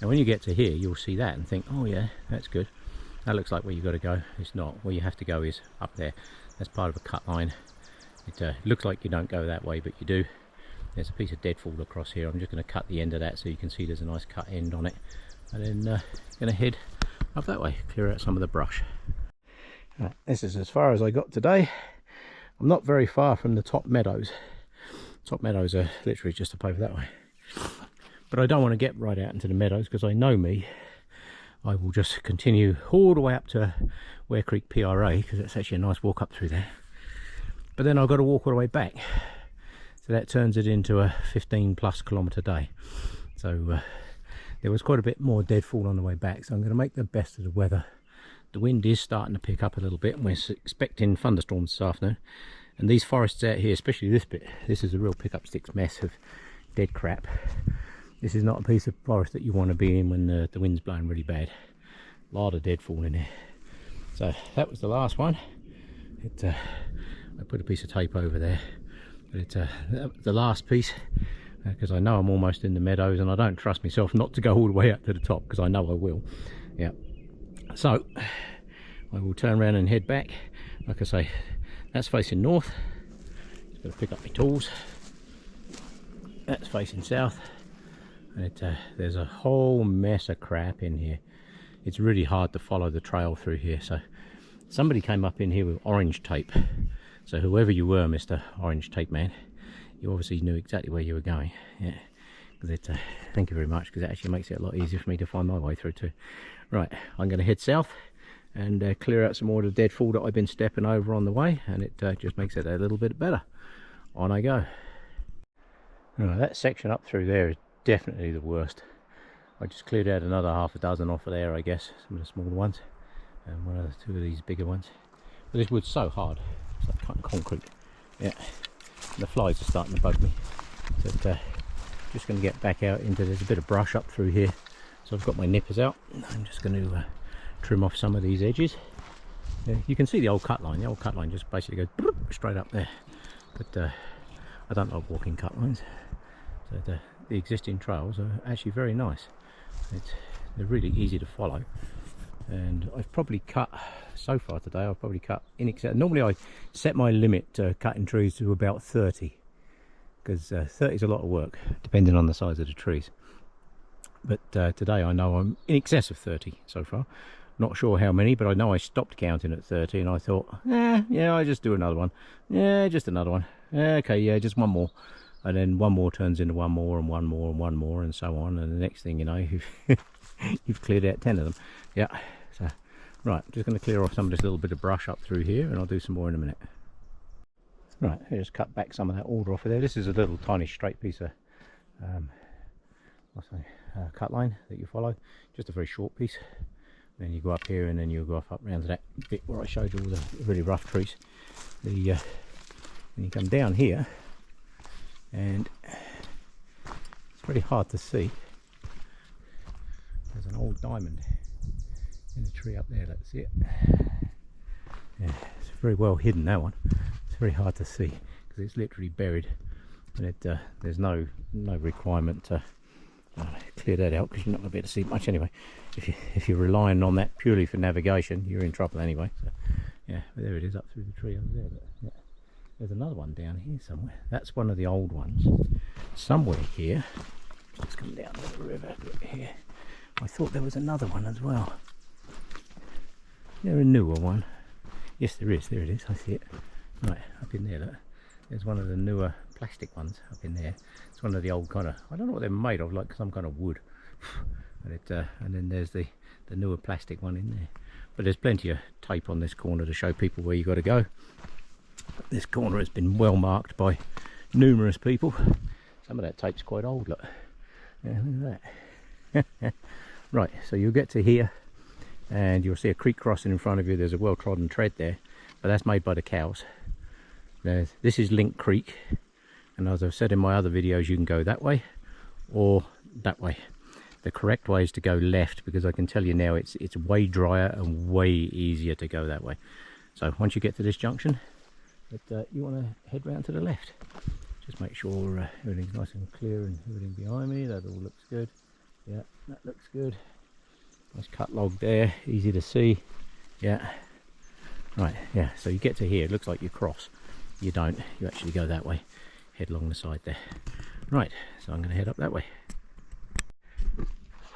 Now, when you get to here, you'll see that and think, "Oh yeah, that's good. That looks like where you've got to go." It's not. Where you have to go is up there. That's part of a cut line. It looks like you don't go that way, but you do. There's a piece of deadfall across here. I'm just going to cut the end of that so you can see there's a nice cut end on it, and then going to head up that way, clear out some of the brush. Right, this is as far as I got today. I'm not very far from the top meadows. Top meadows are literally just up over that way, but I don't want to get right out into the meadows, because I know me, I will just continue all the way up to Ware Creek PRA, because it's actually a nice walk up through there. But then I've got to walk all the way back, so that turns it into a 15+ kilometre day. So there was quite a bit more deadfall on the way back, so I'm going to make the best of the weather. The wind is starting to pick up a little bit, and we're expecting thunderstorms this afternoon. And these forests out here, especially this bit, this is a real pick up sticks mess of dead crap. This is not a piece of forest that you want to be in when the wind's blowing really bad. A lot of deadfall in there. So that was the last one. I put a piece of tape over there, but it's the last piece, because I know I'm almost in the meadows and I don't trust myself not to go all the way up to the top, because I know I will. Yeah, so I will turn around and head back. Like I say, that's facing north. Just got to pick up my tools. That's facing south, and there's a whole mess of crap in here. It's really hard to follow the trail through here. So somebody came up in here with orange tape. So whoever you were, Mr. Orange Tape Man, you obviously knew exactly where you were going. Yeah, because thank you very much, because it actually makes it a lot easier for me to find my way through too. Right, I'm going to head south and clear out some more of the deadfall that I've been stepping over on the way, and it just makes it a little bit better. On I go. Right, that section up through there is definitely the worst. I just cleared out another half a dozen off of there, I guess, some of the smaller ones, and one of the two of these bigger ones. But this wood's so hard, it's like cutting concrete. Yeah, and the flies are starting to bug me. So just going to get back out into, there's a bit of brush up through here, so I've got my nippers out. I'm just going to trim off some of these edges. Yeah, you can see the old cut line. The old cut line just basically goes straight up there, but I don't like walking cut lines. So the existing trails are actually very nice. They're really easy to follow, and I've probably cut, so far today, I've probably cut in excess. Normally I set my limit to cutting trees to about 30, because 30 is a lot of work depending on the size of the trees. But today I know I'm in excess of 30 so far. Not sure how many, but I know I stopped counting at 30, and I thought, yeah, I'll just do another one. Yeah, just another one. Okay, yeah, just one more. And then one more turns into one more, and one more, and one more, and so on. And the next thing you know, you've cleared out 10 of them. Yeah, so, right, I'm just going to clear off some of this little bit of brush up through here, and I'll do some more in a minute. Right, I just cut back some of that alder off of there. This is a little tiny straight piece of cut line that you follow, just a very short piece. Then you go up here, and then you'll go up round to that bit where I showed you all the really rough trees. Then you come down here, and it's very hard to see. There's an old diamond in the tree up there. Let's see it. Yeah, it's very well hidden, that one. It's very hard to see because it's literally buried, and there's no requirement to clear that out, because you're not going to be able to see much anyway. If you're relying on that purely for navigation, you're in trouble anyway. So yeah, but there it is up through the tree over there. But, yeah. There's another one down here somewhere. That's one of the old ones. Somewhere here, let's come down to the river a bit here. I thought there was another one as well. There a newer one? Yes, there is. There it is. I see it. Right, up in there. Look. There's one of the newer plastic ones up in there. It's one of the old kind of, I don't know what they're made of, like some kind of wood. And then there's the newer plastic one in there. But there's plenty of tape on this corner to show people where you got to go. This corner has been well marked by numerous people. Some of that tape's quite old, look. Yeah, look at that. Right, so you'll get to here, and you'll see a creek crossing in front of you. There's a well-trodden tread there, but that's made by the cows. Now, this is Link Creek, and as I've said in my other videos, you can go that way or that way. The correct way is to go left, because I can tell you now it's way drier and way easier to go that way. So once you get to this junction, you want to head round to the left. Just make sure everything's nice and clear and everything behind me. That all looks good. Yeah, that looks good. Nice cut log there, easy to see. Yeah. Right, yeah, so you get to here, it looks like you cross. You don't, you actually go that way. Head along the side there. Right, so I'm going to head up that way.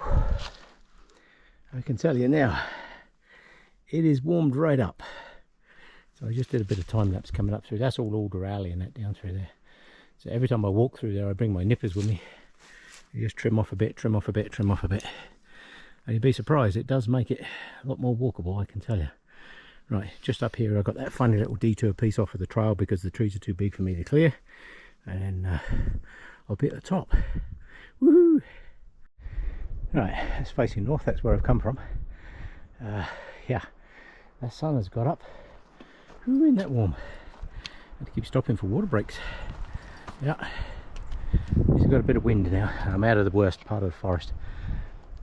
I can tell you now, it is warmed right up. So I just did a bit of time lapse coming up through. That's all Alder Alley and that down through there. So every time I walk through there, I bring my nippers with me. You just trim off a bit, trim off a bit, trim off a bit. And you'd be surprised, it does make it a lot more walkable, I can tell you. Right, just up here I've got that funny little detour piece off of the trail because the trees are too big for me to clear. And I'll be at the top. Woohoo! Right, it's facing north, that's where I've come from. Yeah, that sun has got up. Ooh, isn't that warm? I have to keep stopping for water breaks. Yeah, it's got a bit of wind now. I'm out of the worst part of the forest.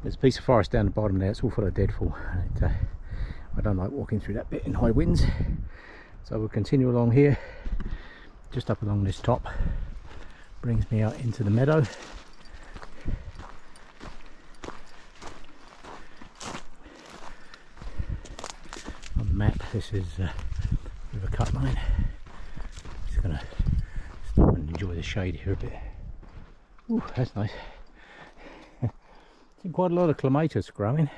There's a piece of forest down the bottom there, it's all full of deadfall. I don't like walking through that bit in high winds. So we'll continue along here, just up along this top, brings me out into the meadow. On the map this is River Cut Line. Just gonna stop and enjoy the shade here a bit. Ooh, that's nice. Seen quite a lot of clematis growing.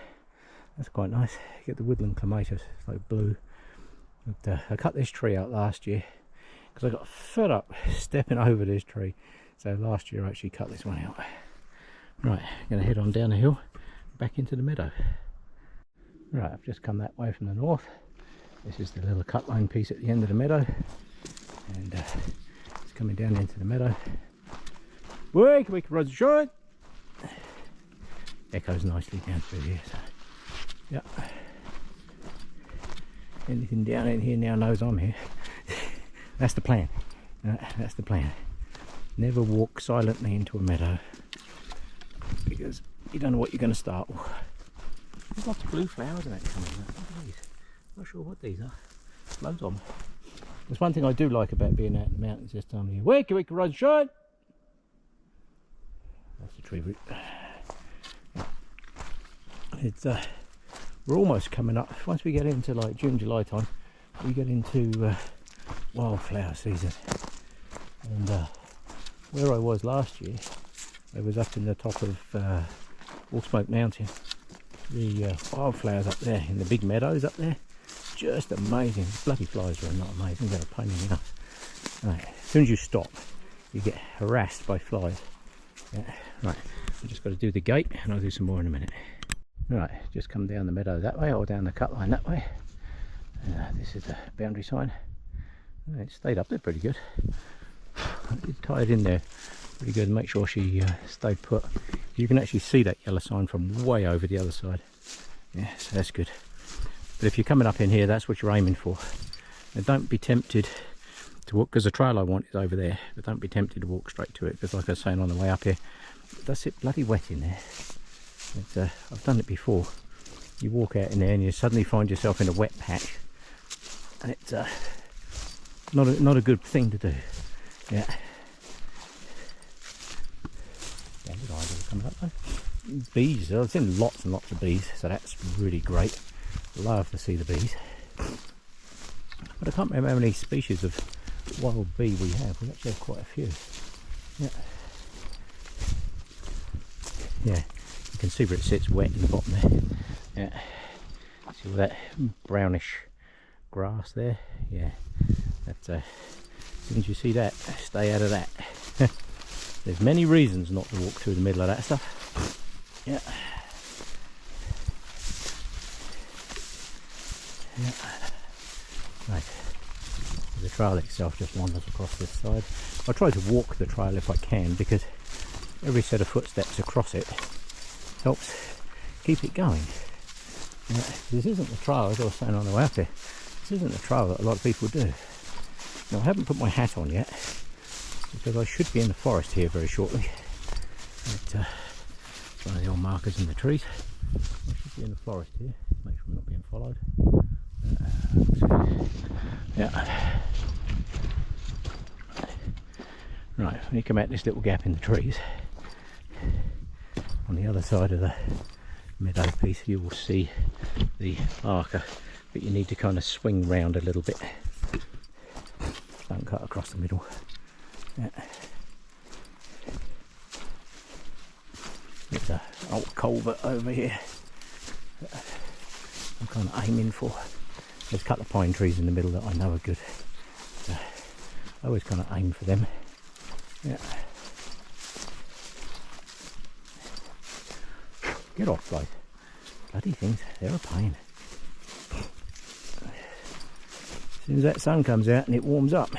That's quite nice. You get the woodland clematis, it's like blue. But, I cut this tree out last year because I got fed up stepping over this tree. So last year I actually cut this one out. Right, I'm going to head on down the hill, back into the meadow. Right, I've just come that way from the north. This is the little cut line piece at the end of the meadow. And it's coming down into the meadow. Wake, wake, Roger Shine! Echoes nicely down through here. So, yeah. Anything down in here now knows I'm here. That's the plan. That's the plan. Never walk silently into a meadow, because you don't know what you're going to start with. There's lots of blue flowers in it coming out. Look at these. Not sure what these are. Loads of them. There's one thing I do like about being out in the mountains this time of year. Wakey, wakey, run, shine! That's the tree root. It's we're almost coming up. Once we get into like June, July time, we get into wildflower season. And where I was last year, I was up in the top of Allsmoke Mountain. The wildflowers up there in the big meadows up there, just amazing. Bloody flies are not amazing, they're a pain in the ass. Right, as soon as you stop, you get harassed by flies. Yeah. Right, I've just got to do the gate, and I'll do some more in a minute. Right, just come down the meadow that way, or down the cut line that way. This is the boundary sign. It stayed up there pretty good. I did tie it in there pretty good and make sure she stayed put. You can actually see that yellow sign from way over the other side. Yeah, so that's good. But if you're coming up in here, that's what you're aiming for. Now don't be tempted to walk, because the trail I want is over there, but don't be tempted to walk straight to it, because like I was saying on the way up here, that's it bloody wet in there. It's, I've done it before. You walk out in there and you suddenly find yourself in a wet patch, and it's not a good thing to do. Yeah. Coming up though. Bees, I've seen lots and lots of bees, so that's really great. Love to see the bees. But I can't remember how many species of wild bee we have. We actually have quite a few. Yeah. Yeah. You can see where it sits wet in the bottom there. Yeah. See all that brownish grass there? Yeah. That's as soon as you see that, stay out of that. There's many reasons not to walk through the middle of that stuff. Yeah. Yeah. Right. The trail itself just wanders across this side. I try to walk the trail if I can, because every set of footsteps across it helps keep it going. This isn't the trail, as I was saying on the way up here, this isn't the trail that a lot of people do. Now I haven't put my hat on yet, because I should be in the forest here very shortly. It's one of the old markers in the trees. I should be in the forest here, make sure I'm not being followed. Yeah. Right, when you come out this little gap in the trees, on the other side of the meadow piece you will see the marker, but you need to kind of swing round a little bit. Don't cut across the middle. Yeah. There's an old culvert over here I'm kind of aiming for. There's a couple of pine trees in the middle that I know are good. So I always kind of aim for them. Yeah. Get off, guys. Bloody things, they're a pain. As soon as that sun comes out and it warms up,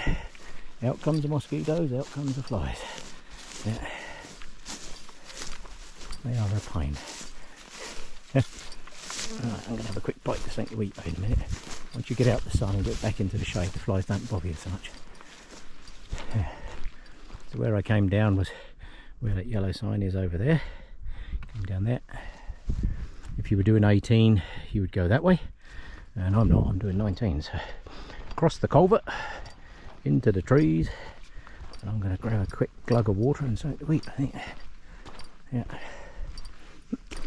out comes the mosquitoes, out comes the flies. Yeah. They are a pain. Right, I'm going to have a quick bite to something to eat in a minute. Once you get out the sun and get back into the shade, the flies don't bother you so much. So where I came down was where that yellow sign is over there. Came down there. If you were doing 18, you would go that way. And I'm not, I'm doing 19, so across the culvert into the trees, and I'm going to grab a quick glug of water and something to eat, I think. Yeah.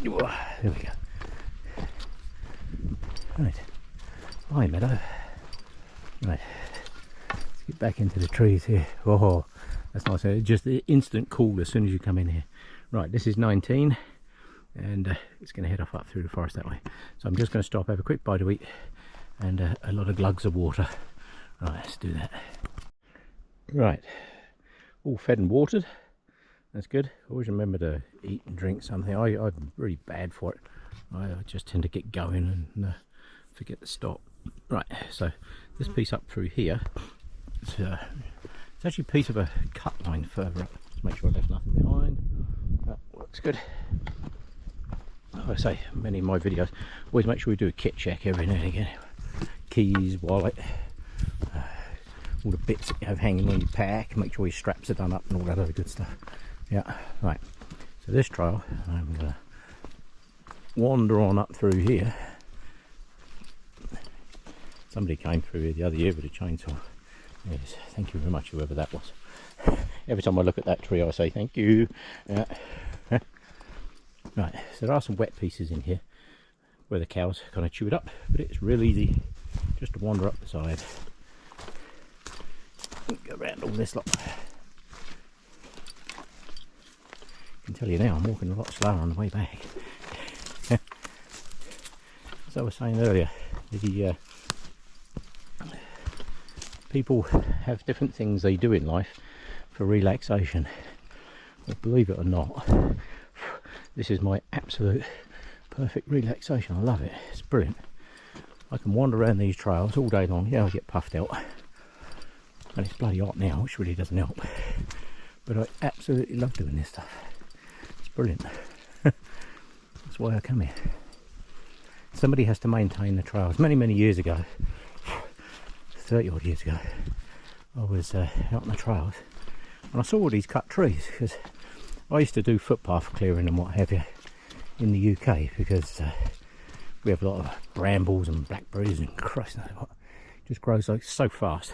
There we go. Right. Hi, meadow. Right. Let's get back into the trees here. Oh, that's nice. Just the instant cool as soon as you come in here. Right, this is 19, and it's going to head off up through the forest that way. So I'm just going to stop, have a quick bite to eat, and a lot of glugs of water. Right, let's do that. Right, all fed and watered. That's good. Always remember to eat and drink something. I'm really bad for it. I just tend to get going and forget to stop. Right, so this piece up through here, it's actually a piece of a cut line further up. Just make sure I left nothing behind. That works good. Like I say, many of my videos, always make sure we do a kit check every now and again. Keys, wallet, all the bits that you have hanging on your pack, make sure your straps are done up and all that other good stuff. Yeah, right. So this trail, I'm going to wander on up through here. Somebody came through here the other year with a chainsaw. Yes, thank you very much, whoever that was. Every time I look at that tree, I say thank you. Yeah. Right, so there are some wet pieces in here where the cows kind of chew it up, but it's real easy just to wander up the side. Go around all this lot. I can tell you now, I'm walking a lot slower on the way back. As I was saying earlier, the people have different things they do in life for relaxation. But believe it or not, this is my absolute perfect relaxation. I love it. It's brilliant. I can wander around these trails all day long. Yeah, I get puffed out. And it's bloody hot now, which really doesn't help. But I absolutely love doing this stuff. It's brilliant. That's why I come here. Somebody has to maintain the trails. Many years ago, 30 odd years ago, I was out on the trails and I saw all these cut trees, because I used to do footpath clearing and what have you in the UK, because we have a lot of brambles and blackberries and Christ knows what. It just grows like so fast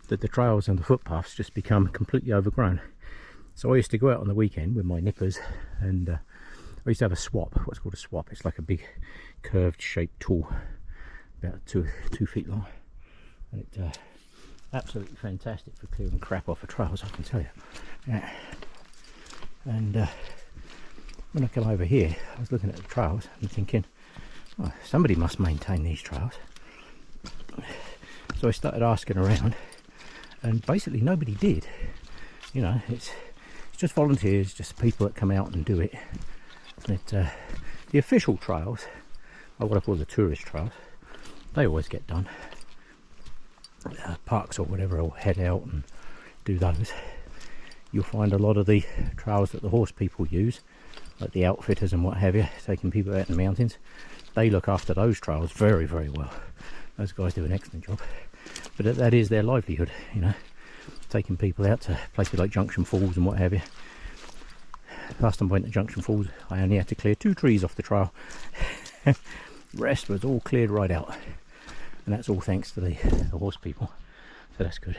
that the trails and the footpaths just become completely overgrown. So I used to go out on the weekend with my nippers, and I used to have a swap, what's called a swap. It's like a big curved shaped tool, about two feet long, and it's absolutely fantastic for clearing crap off the trails, I can tell you. Yeah. And when I come over here, I was looking at the trails and thinking, oh, somebody must maintain these trails. So I started asking around, and basically nobody did. You know, it's just volunteers, just people that come out and do it. But the official trails, or what I call the tourist trails, they always get done. Parks or whatever will head out and do those. You'll find a lot of the trails that the horse people use, like the outfitters and what have you, taking people out in the mountains. They look after those trails very well. Those guys do an excellent job. But that is their livelihood, you know, taking people out to places like Junction Falls and what have you. Last time I went to Junction Falls, I only had to clear 2 trees off the trail. The rest was all cleared right out. And that's all thanks to the horse people. So that's good.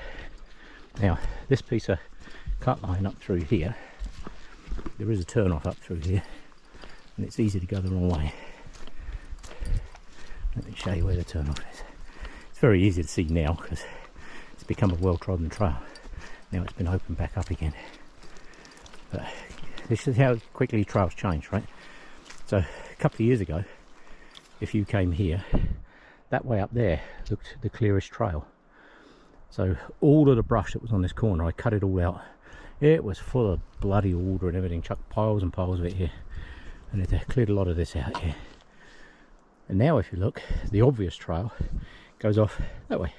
Now, this piece of cut line up through here, there is a turn off up through here, and it's easy to go the wrong way. Let me show you where the turn off is. It's very easy to see now because it's become a well-trodden trail. Now it's been opened back up again. But this is how quickly trails change, right? So a couple of years ago, if you came here, that way up there looked the clearest trail. So all of the brush that was on this corner, I cut it all out. It was full of bloody alder and everything, chucked piles and piles of it here. And it cleared a lot of this out here. And now if you look, the obvious trail goes off that way.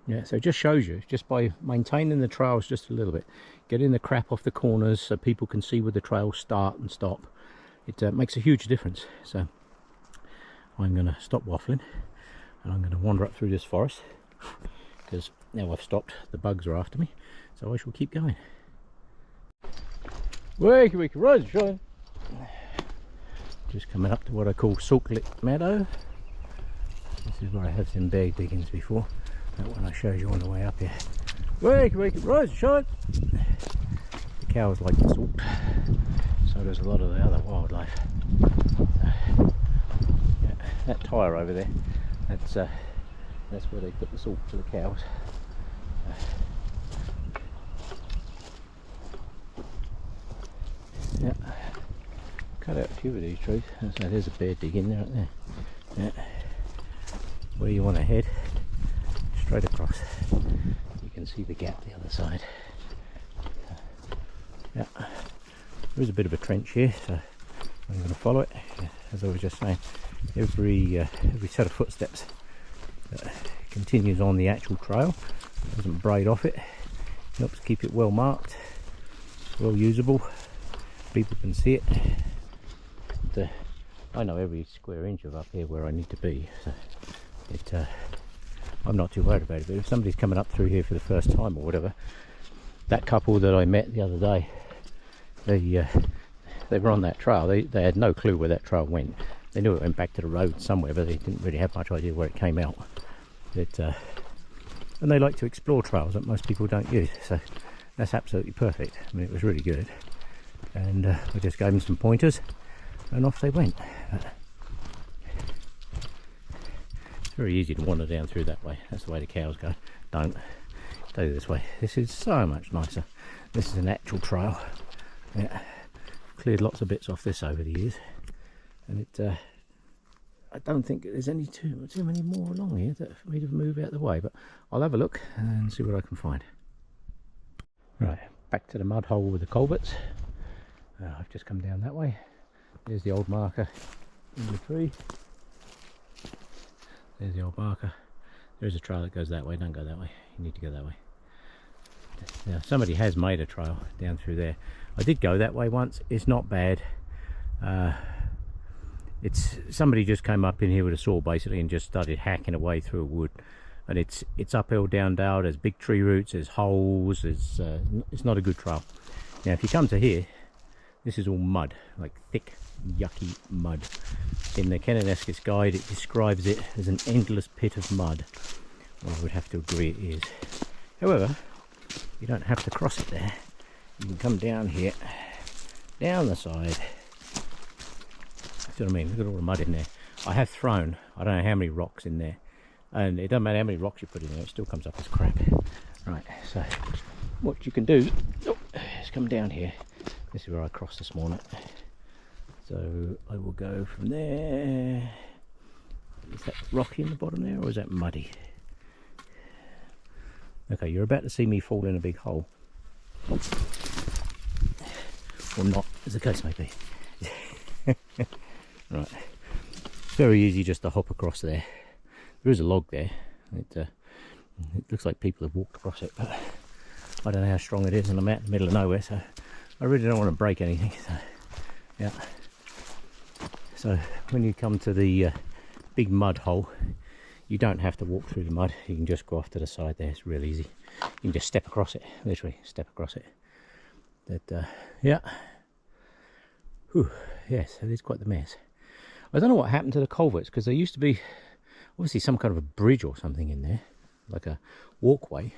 Yeah, so it just shows you, just by maintaining the trails just a little bit, getting the crap off the corners so people can see where the trails start and stop, it makes a huge difference. So I'm going to stop waffling and I'm going to wander up through this forest, because now I've stopped, the bugs are after me, so I shall keep going. Wakey rise, shine. Just coming up to what I call Saltlick Meadow. This is where I have some bag diggings before. That one I showed you on the way up here. Wake it, rise, shine! The cows like the salt, so does a lot of the other wildlife. Yeah, that tyre over there, that's where they put the salt for the cows. Yeah, cut out a few of these trees. So there's a bear dig in there, right there. Yeah. Where you want to head, straight across. You can see the gap the other side. Yeah, there is a bit of a trench here, so I'm going to follow it. As I was just saying, every set of footsteps continues on the actual trail, doesn't braid off it, helps keep it well marked, well usable, people can see it. And, I know every square inch of up here where I need to be, so I'm not too worried about it. But if somebody's coming up through here for the first time or whatever, that couple that I met the other day, they were on that trail. They had no clue where that trail went. They knew it went back to the road somewhere, but they didn't really have much idea where it came out. And they like to explore trails that most people don't use, so that's absolutely perfect. I mean, it was really good, and I just gave them some pointers and off they went. It's very easy to wander down through that way. That's the way the cows go. Don't go this way. This is so much nicer. This is an actual trail. Yeah, cleared lots of bits off this over the years, and I don't think there's any too many more along here that for me to move out of the way, but I'll have a look and see what I can find. Right, back to the mud hole with the culverts. I've just come down that way. There's the old marker in the tree. There's the old marker. There's a trail that goes that way. Don't go that way. You need to go that way. Now somebody has made a trail down through there. I did go that way once. It's not bad. It's somebody just came up in here with a saw basically and just started hacking away through a wood, and it's uphill, down dale. There's big tree roots, there's holes. It's not a good trail. Now if you come to here, this is all mud, like thick yucky mud. In the Kennenescus guide it describes it as an endless pit of mud. Well, I would have to agree it is. However, you don't have to cross it there. You can come down here, down the side. See what I mean? Look at all the mud in there. I have thrown, I don't know how many rocks in there, and it doesn't matter how many rocks you put in there, it still comes up as crap. Right, so what you can do is come down here. This is where I crossed this morning. So I will go from there. Is that rocky in the bottom there, or is that muddy? Okay, you're about to see me fall in a big hole. Or not, as the case may be. Right, very easy just to hop across there. There is a log there. It looks like people have walked across it, but I don't know how strong it is, and I'm out in the middle of nowhere, so I really don't want to break anything. So yeah, so when you come to the big mud hole, you don't have to walk through the mud. You can just go off to the side there. It's real easy. You can just step across it, literally step across it. Yeah. Whew, yes, it is quite the mess. I don't know what happened to the culverts, because there used to be obviously some kind of a bridge or something in there, like a walkway,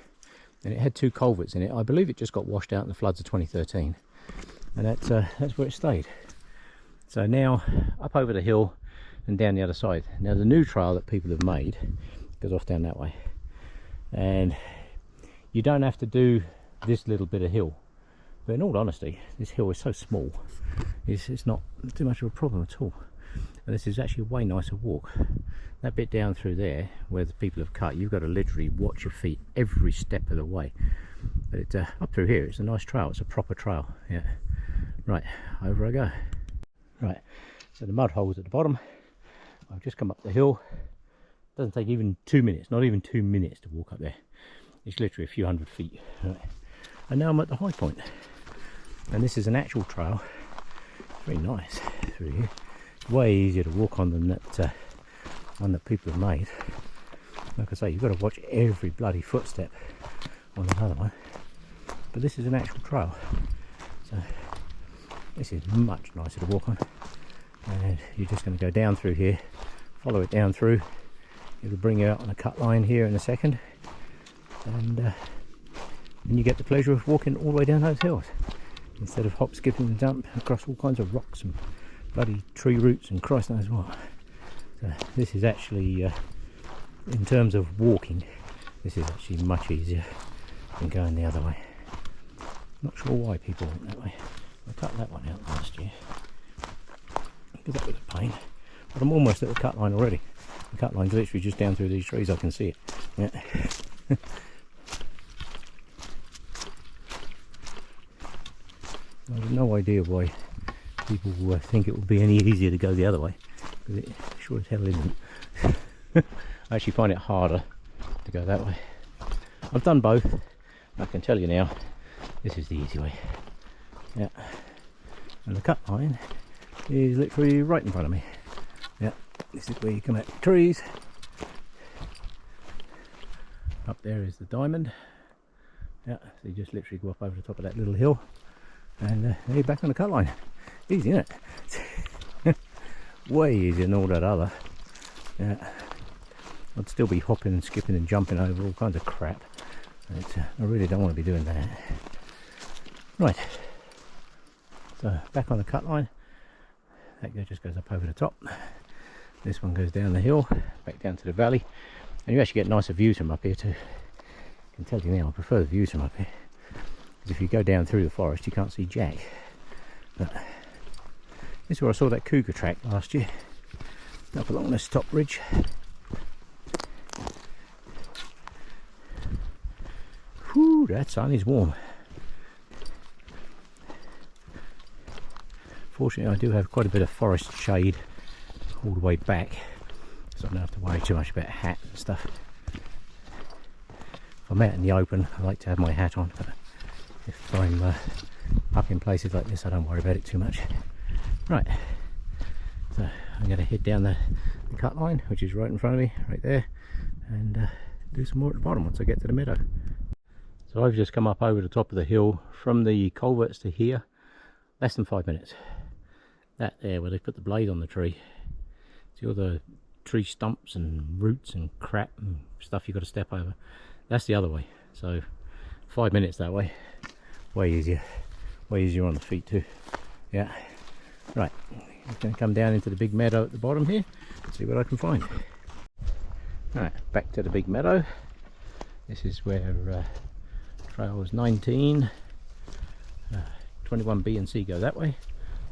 and it had two culverts in it. I believe it just got washed out in the floods of 2013, and that's where it stayed. So now up over the hill and down the other side. Now the new trail that people have made goes off down that way, and you don't have to do this little bit of hill. But in all honesty, this hill is so small, it's not too much of a problem at all. And this is actually a way nicer walk. That bit down through there, where the people have cut, you've got to literally watch your feet every step of the way. But up through here, it's a nice trail. It's a proper trail. Yeah. Right, over I go. Right, so the mud hole's at the bottom. I've just come up the hill. Doesn't take even 2 minutes, not even 2 minutes to walk up there. It's literally a few hundred feet. Right. And now I'm at the high point. And this is an actual trail. Very nice through here. It's way easier to walk on than that one that people have made. Like I say, you've got to watch every bloody footstep on the other one. But this is an actual trail. So this is much nicer to walk on. And you're just going to go down through here, follow it down through, It'll bring you out on a cut line here in a second, and you get the pleasure of walking all the way down those hills instead of hop, skipping and jump across all kinds of rocks and bloody tree roots and Christ knows what. So this is actually, in terms of walking, this is actually much easier than going the other way. Not sure why people went that way. I cut that one out last year because that was a pain. But I'm almost at the cut line already. The cut line's literally just down through these trees. I can see it. Yeah. I have no idea why people think it would be any easier to go the other way, because it sure as hell isn't. I actually find it harder to go that way. I've done both. I can tell you now, this is the easy way. Yeah. And the cut line is literally right in front of me. Yeah. This is where you come out the trees. Up there is the diamond. Yeah. So you just literally go up over the top of that little hill, and there you're back on the cut line. Easy, isn't it? Way easier than all that other. Yeah. I'd still be hopping and skipping and jumping over all kinds of crap. But, I really don't want to be doing that. Right. So back on the cut line. That just goes up over the top. This one goes down the hill, back down to the valley. And you actually get nicer views from up here too. I can tell you now, I prefer the views from up here. Because if you go down through the forest, you can't see jack. But this is where I saw that cougar track last year, up along this top ridge. Whew, that sun is warm. Fortunately, I do have quite a bit of forest shade all the way back, so I don't have to worry too much about a hat and stuff. If I'm out in the open, I like to have my hat on, but if I'm up in places like this, I don't worry about it too much. Right, so I'm going to head down the cut line, which is right in front of me, right there, and do some more at the bottom once I get to the meadow. So I've just come up over the top of the hill from the culverts to here, less than 5 minutes. That there where they put the blade on the tree, see all the tree stumps and roots and crap and stuff you've got to step over, that's the other way. So 5 minutes that way, way easier on the feet too. Yeah, right, I'm going to come down into the big meadow at the bottom here and see what I can find. Alright, back to the big meadow. This is where trails 19, 21B and C go that way,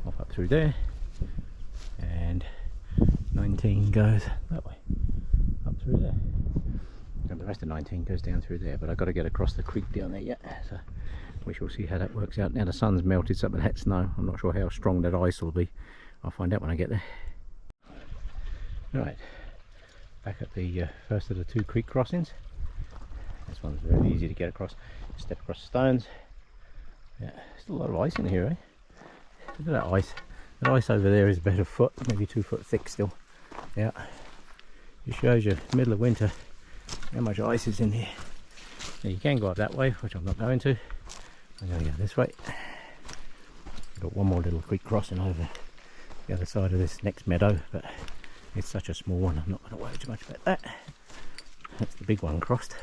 off up through there, and 19 goes that way, up through there, and the rest of 19 goes down through there, but I've got to get across the creek down there yet, so we shall see how that works out. Now the sun's melted some of that snow. I'm not sure how strong that ice will be. I'll find out when I get there. Right, back at the first of the two creek crossings. This one's very easy to get across. Step across the stones. Yeah, still a lot of ice in here, eh? Look at that ice. That ice over there is about a foot, maybe 2 foot thick still. Yeah, it shows you middle of winter how much ice is in here. Now you can go up that way, which I'm not going to. I'm going to go this way. I've got one more little creek crossing over the other side of this next meadow, but it's such a small one, I'm not going to worry too much about that. That's the big one crossed.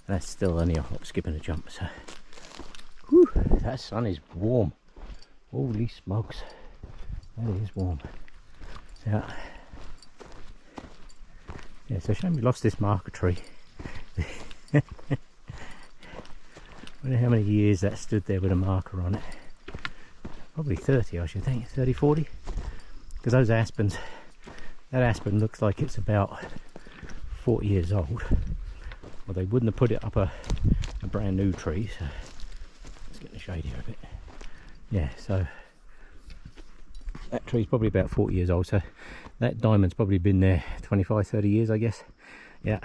That's still only a hop, skip and a jump, so whew, that sun is warm. Holy smokes, that is warm. So yeah, it's a shame we lost this marker tree. I wonder how many years that stood there with a marker on it. Probably 30, I should think, 30, 40. Because those aspens, that aspen looks like it's about 40 years old. Well, they wouldn't have put it up a brand new tree, so let's get in the shade here a bit. Yeah, so that tree's probably about 40 years old, so that diamond's probably been there 25, 30 years, I guess. Yeah,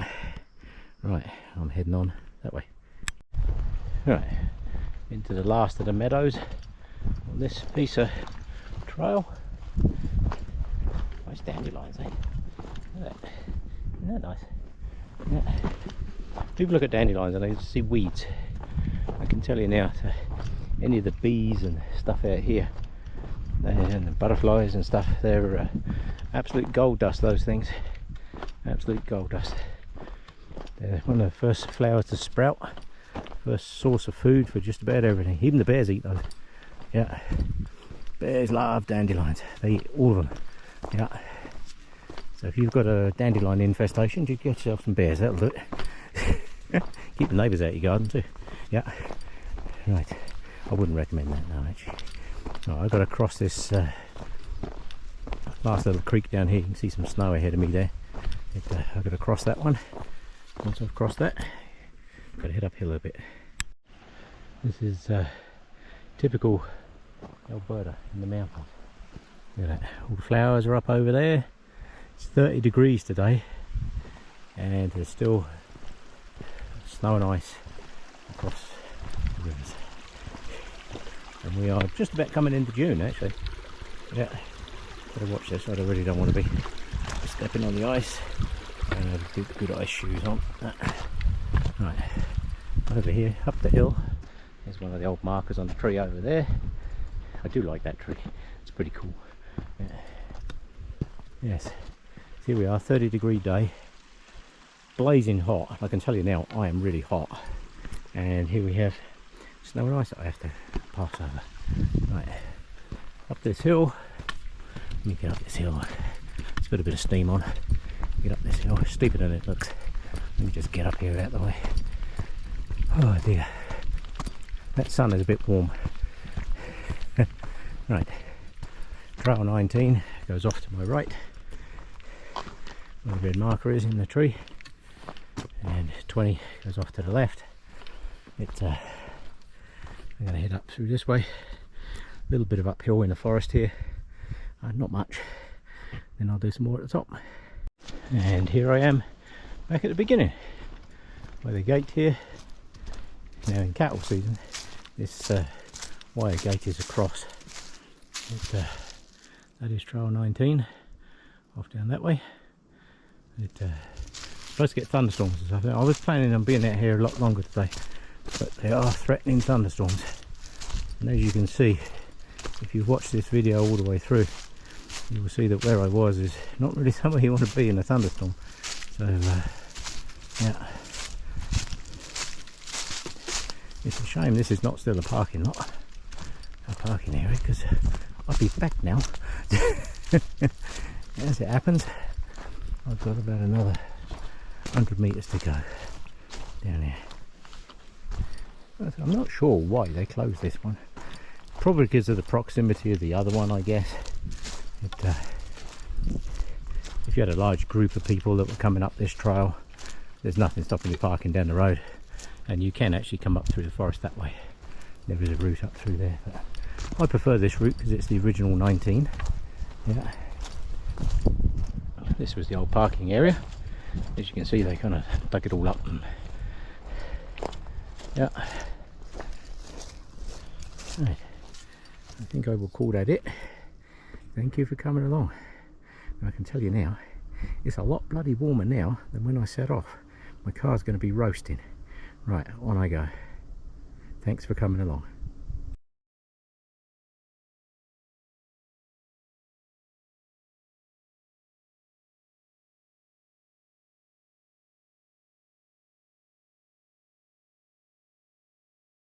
right, I'm heading on that way. Right, into the last of the meadows on this piece of trail. Nice dandelions, eh? Look at that. Isn't that nice? Yeah. People look at dandelions and they see weeds. I can tell you now, so any of the bees and stuff out here, and the butterflies and stuff, they're absolute gold dust, those things. Absolute gold dust. They're one of the first flowers to sprout, first source of food for just about everything. Even the bears eat those. Yeah, bears love dandelions. They eat all of them. Yeah. So if you've got a dandelion infestation, you get yourself some bears. That'll do it. Keep the neighbours out of your garden too. Yeah. Right. I wouldn't recommend that, no, actually. Right, I've got to cross this last little creek down here. You can see some snow ahead of me there. I've got to cross that one. Once I've crossed that, I've got to head uphill a bit. This is typical Alberta in the mountains. Look at that. All the flowers are up over there. It's 30 degrees today, and there's still snow and ice across the rivers. And we are just about coming into June, actually. Yeah, gotta watch this. I really don't want to be stepping on the ice. And have good ice shoes on. Right, over here, up the hill, there's one of the old markers on the tree over there. I do like that tree. It's pretty cool. Yeah. Yes. Here we are, 30-degree day, blazing hot. I can tell you now, I am really hot. And here we have snow and ice that I have to pass over. Right, up this hill. Let me get up this hill. Let's put a bit of steam on. Get up this hill, steeper than it looks. Let me just get up here out of the way. Oh dear, that sun is a bit warm. Right, trail 19 goes off to my right. Where the red marker is in the tree, and 20 goes off to the left. I'm going to head up through this way, a little bit of uphill in the forest here, not much, then I'll do some more at the top. And here I am back at the beginning by the gate here. Now in cattle season this wire gate is across. That is trail 19 off down that way. Supposed to get thunderstorms and stuff. I was planning on being out here a lot longer today, but they are threatening thunderstorms. And as you can see, if you've watched this video all the way through, you will see that where I was is not really somewhere you want to be in a thunderstorm. So yeah, it's a shame this is not still a parking lot, a parking area, because I'll be back now. As it happens, I've got about another 100 metres to go down here. I'm not sure why they closed this one. Probably because of the proximity of the other one, I guess. If you had a large group of people that were coming up this trail, there's nothing stopping you parking down the road, and you can actually come up through the forest that way. There is a route up through there, but I prefer this route because it's the original 19. Yeah. This was the old parking area. As you can see, they kind of dug it all up. And yeah. Right. I think I will call that it. Thank you for coming along. And I can tell you now, it's a lot bloody warmer now than when I set off. My car's going to be roasting. Right, on I go. Thanks for coming along.